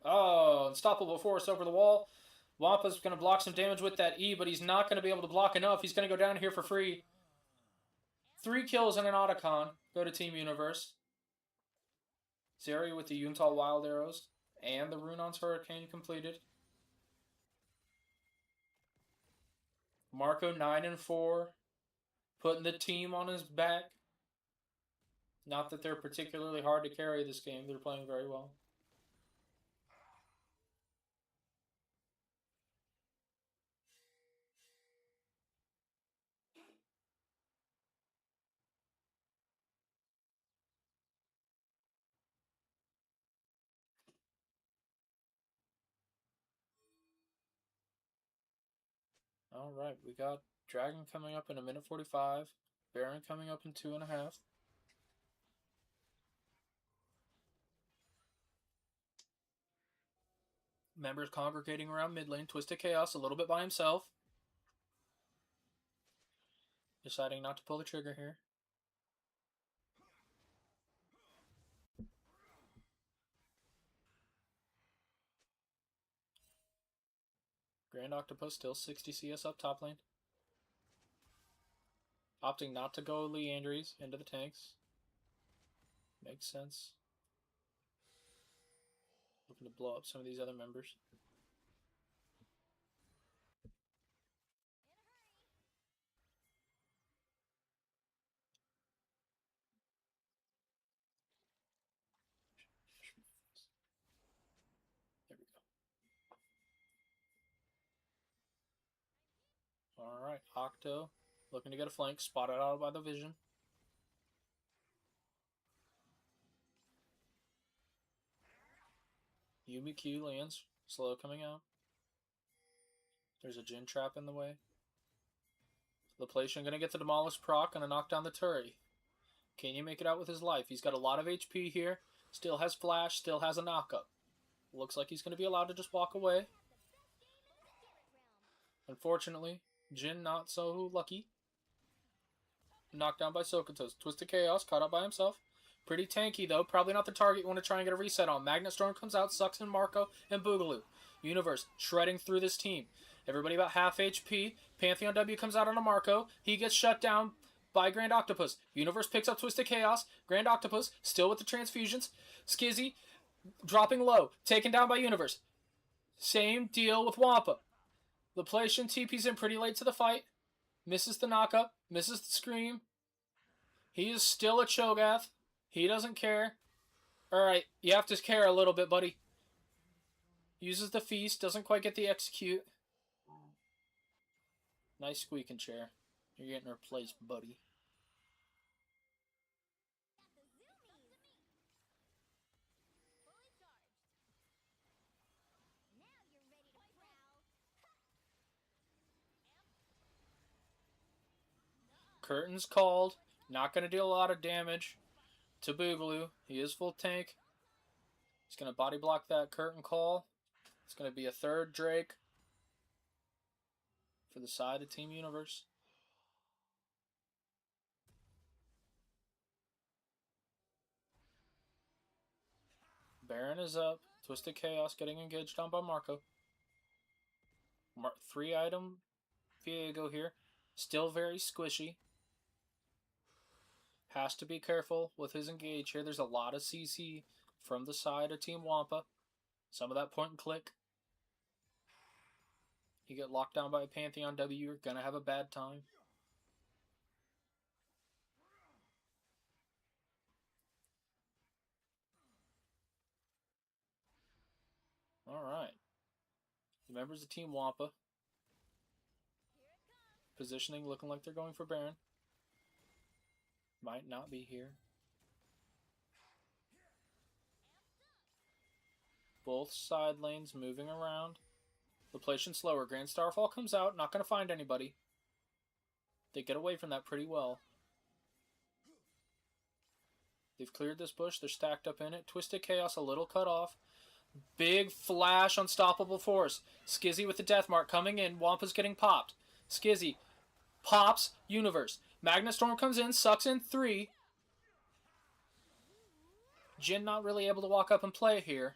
Oh, unstoppable force over the wall. Wampa's going to block some damage with that E, but he's not going to be able to block enough. He's going to go down here for free. 3 kills and an Otacon. Go to Team Universe. Zeri with the Yuntal Wild Arrows and the Runon's Hurricane completed. Marco 9-4, putting the team on his back. Not that they're particularly hard to carry this game. They're playing very well. Alright, we got Dragon coming up in 1:45. Baron coming up in 2.5. Members congregating around mid lane. Twisted Chaos a little bit by himself. Deciding not to pull the trigger here. Grand Octopus still 60 CS up top lane. Opting not to go Leandries into the tanks. Makes sense. Looking to blow up some of these other members. There we go. Alright, Octo looking to get a flank, spotted out by the vision. Yumi Q lands, slow coming out. There's a Jin trap in the way. Loplation gonna get the Demolish proc, gonna knock down the turret. Can you make it out with his life? He's got a lot of HP here. Still has flash, still has a knockup. Looks like he's gonna be allowed to just walk away. Unfortunately, Jin not so lucky. Knocked down by Sokotos. Twisted Chaos, caught up by himself. Pretty tanky though, probably not the target you want to try and get a reset on. Magnet Storm comes out, sucks in Marco and Boogaloo. Universe shredding through this team. Everybody about half HP. Pantheon W comes out on a Marco. He gets shut down by Grand Octopus. Universe picks up Twisted Chaos. Grand Octopus still with the transfusions. Skizzy dropping low, taken down by Universe. Same deal with Wampa. Loplation TP's in pretty late to the fight. Misses the knockup. Misses the scream. He is still a Cho'Gath. He doesn't care. Alright, you have to care a little bit, buddy. Uses the feast. Doesn't quite get the execute. Nice squeaking chair. You're getting replaced, buddy. Curtain's called. Not going to deal a lot of damage to Boogaloo. He is full tank. He's going to body block that curtain call. It's going to be a third Drake for the side of Team Universe. Baron is up. Twisted Chaos getting engaged on by Marco. 3-item Viego here. Still very squishy. Has to be careful with his engage here. There's a lot of CC from the side of Team Wampa. Some of that point and click. You get locked down by a Pantheon W, you're going to have a bad time. Alright. The members of Team Wampa. Positioning looking like they're going for Baron. Might not be here. Both side lanes moving around. Loplation slower. Grand Starfall comes out. Not going to find anybody. They get away from that pretty well. They've cleared this bush. They're stacked up in it. Twisted Chaos a little cut off. Big flash. Unstoppable force. Skizzy with the death mark coming in. Wampa's getting popped. Skizzy pops Universe. Magnet Storm comes in. Sucks in 3. Jin not really able to walk up and play here.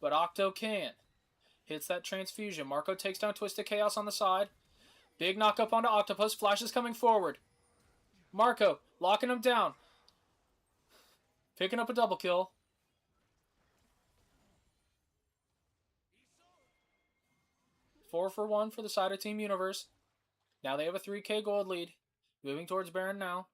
But Octo can. Hits that transfusion. Marco takes down Twisted Chaos on the side. Big knock up onto Octopus. Flash is coming forward. Marco locking him down. Picking up a double kill. Four for 1 for the side of Team Universe. Now they have a 3k gold lead. Moving towards Baron now.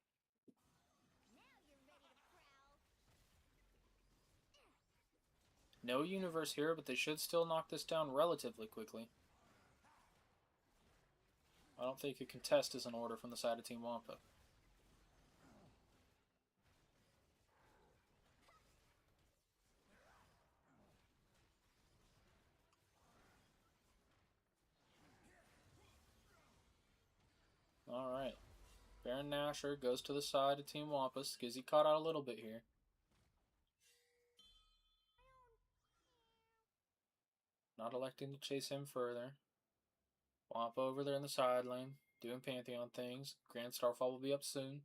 No Universe here, but they should still knock this down relatively quickly. I don't think a contest is in order from the side of Team Wampa. Alright. Baron Nashor goes to the side of Team Wampa. Skizzy caught out a little bit here. Not electing to chase him further. Wampa over there in the side lane, doing Pantheon things. Grand Starfall will be up soon.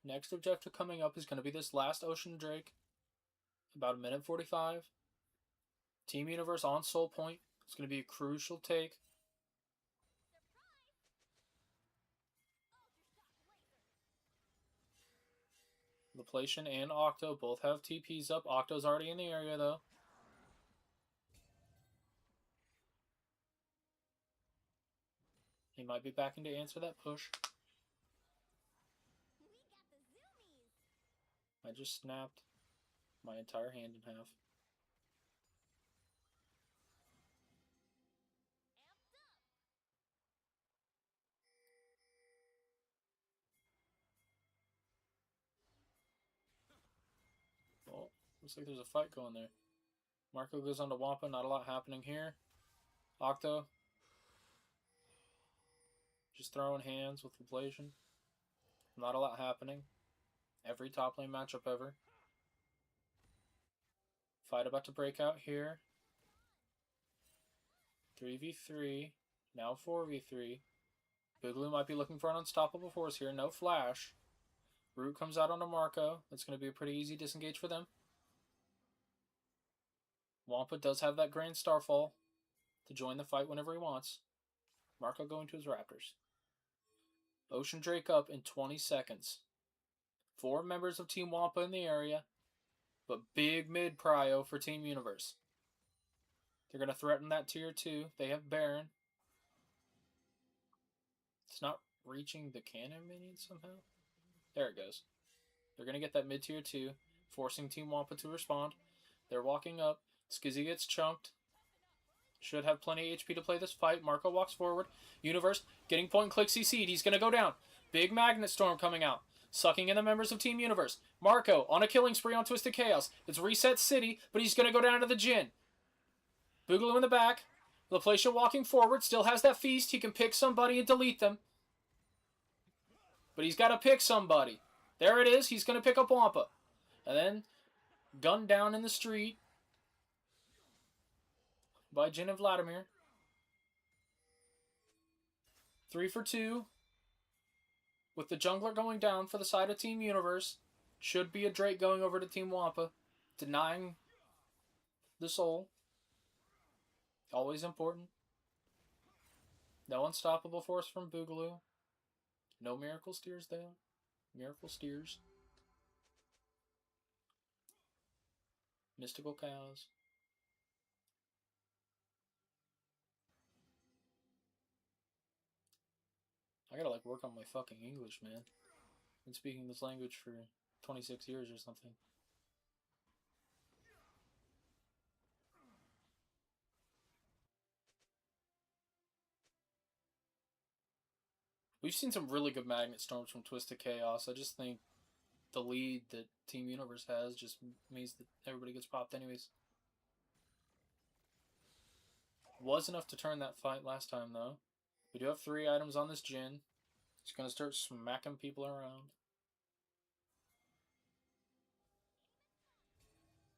Next objective coming up is going to be this last Ocean Drake. About 1:45. Team Universe on Soul Point. It's going to be a crucial take. Loplation and Octo both have TPs up. Octo's already in the area though. He might be backing to answer that push. I just snapped my entire hand in half. Well, looks like there's a fight going there. Marco goes on to Wampa, not a lot happening here. Octo. Just throwing hands with Loplation. Not a lot happening. Every top lane matchup ever. Fight about to break out here. 3v3. Now 4v3. Boogaloo might be looking for an unstoppable force here. No flash. Root comes out onto Marco. That's going to be a pretty easy disengage for them. Wampa does have that Grand Starfall to join the fight whenever he wants. Marco going to his Raptors. Ocean Drake up in 20 seconds. 4 members of Team Wampa in the area, but big mid prio for Team Universe. They're going to threaten that tier 2. They have Baron. It's not reaching the cannon minion somehow. There it goes. They're going to get that mid-tier 2, forcing Team Wampa to respond. They're walking up. Skizzy gets chunked. Should have plenty of HP to play this fight. Marco walks forward. Universe getting point and click CC'd. He's going to go down. Big Magnet Storm coming out. Sucking in the members of Team Universe. Marco on a killing spree on Twisted Chaos. It's Reset City, but he's going to go down to the Jin. Boogaloo in the back. LaPlacia walking forward. Still has that feast. He can pick somebody and delete them. But he's got to pick somebody. There it is. He's going to pick up Wampa. And then gunned down in the street by Jin and Vladimir. 3 for 2. With the jungler going down for the side of Team Universe. Should be a Drake going over to Team Wampa. Denying the soul. Always important. No unstoppable force from Boogaloo. No Miracle Steers there. Miracle Steers. Mystical Cows. I gotta like work on my fucking English, man. I've been speaking this language for 26 years or something. We've seen some really good Magnet Storms from Twisted Chaos. I just think the lead that Team Universe has just means that everybody gets popped anyways. Was enough to turn that fight last time, though. We do have 3 items on this Jin. It's going to start smacking people around.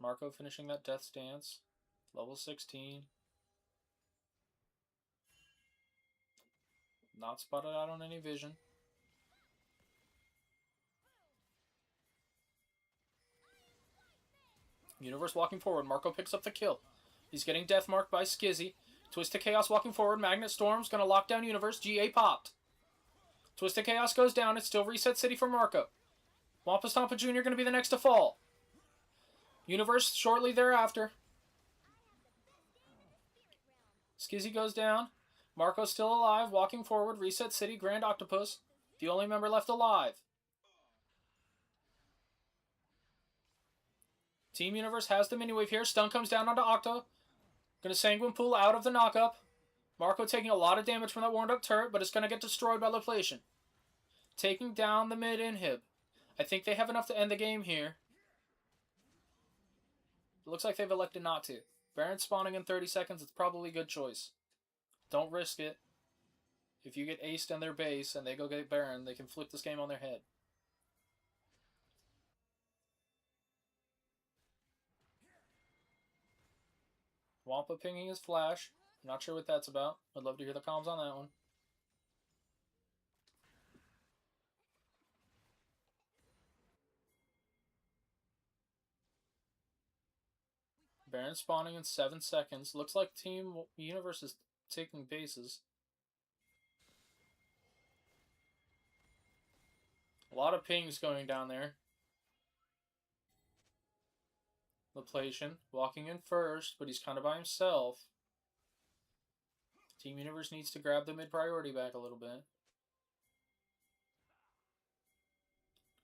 Marco finishing that Death Stance. Level 16. Not spotted out on any vision. Universe walking forward. Marco picks up the kill. He's getting death marked by Skizzy. Twisted Chaos walking forward. Magnet Storm's going to lock down Universe. GA popped. Twisted Chaos goes down. It's still Reset City for Marco. Wampa Stompa Jr. going to be the next to fall. Universe shortly thereafter. Skizzy goes down. Marco's still alive. Walking forward. Reset City. Grand Octopus. The only member left alive. Team Universe has the mini-wave here. Stun comes down onto Octo. Gonna Sanguine Pool out of the knockup. Marco taking a lot of damage from that warmed-up turret, but it's gonna get destroyed by LaPlacian. Taking down the mid-inhib. I think they have enough to end the game here. It looks like they've elected not to. Baron spawning in 30 seconds, it's probably a good choice. Don't risk it. If you get aced in their base and they go get Baron, they can flip this game on their head. Wampa pinging his flash. I'm not sure what that's about. I'd love to hear the comms on that one. Baron spawning in 7 seconds. Looks like Team Universe is taking bases. A lot of pings going down there. LaPlacian walking in first, but he's kind of by himself. Team Universe needs to grab the mid priority back a little bit.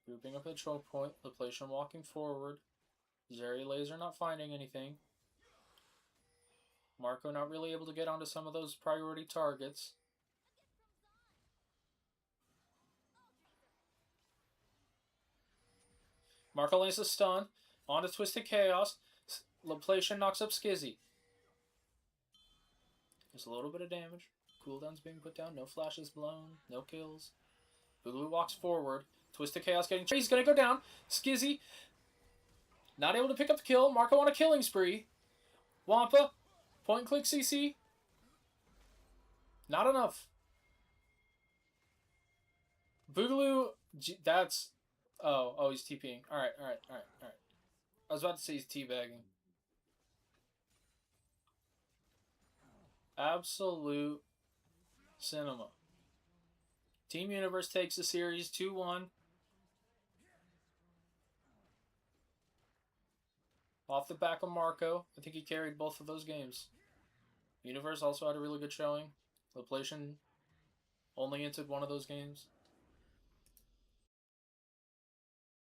Grouping up at choke point. LaPlacian walking forward. Zeri Laser not finding anything. Marco not really able to get onto some of those priority targets. Marco lands a stun. On to Twisted Chaos. LaPlacian knocks up Skizzy. There's a little bit of damage. Cooldown's being put down. No flashes blown. No kills. Boogaloo walks forward. Twisted Chaos getting... He's going to go down. Skizzy not able to pick up the kill. Marco on a killing spree. Wampa. Point and click CC. Not enough. Boogaloo... That's... Oh, he's TPing. Alright. I was about to say he's teabagging. Absolute cinema. Team Universe takes the series 2-1. Off the back of Marco. I think he carried both of those games. Universe also had a really good showing. LaPlacian only entered one of those games.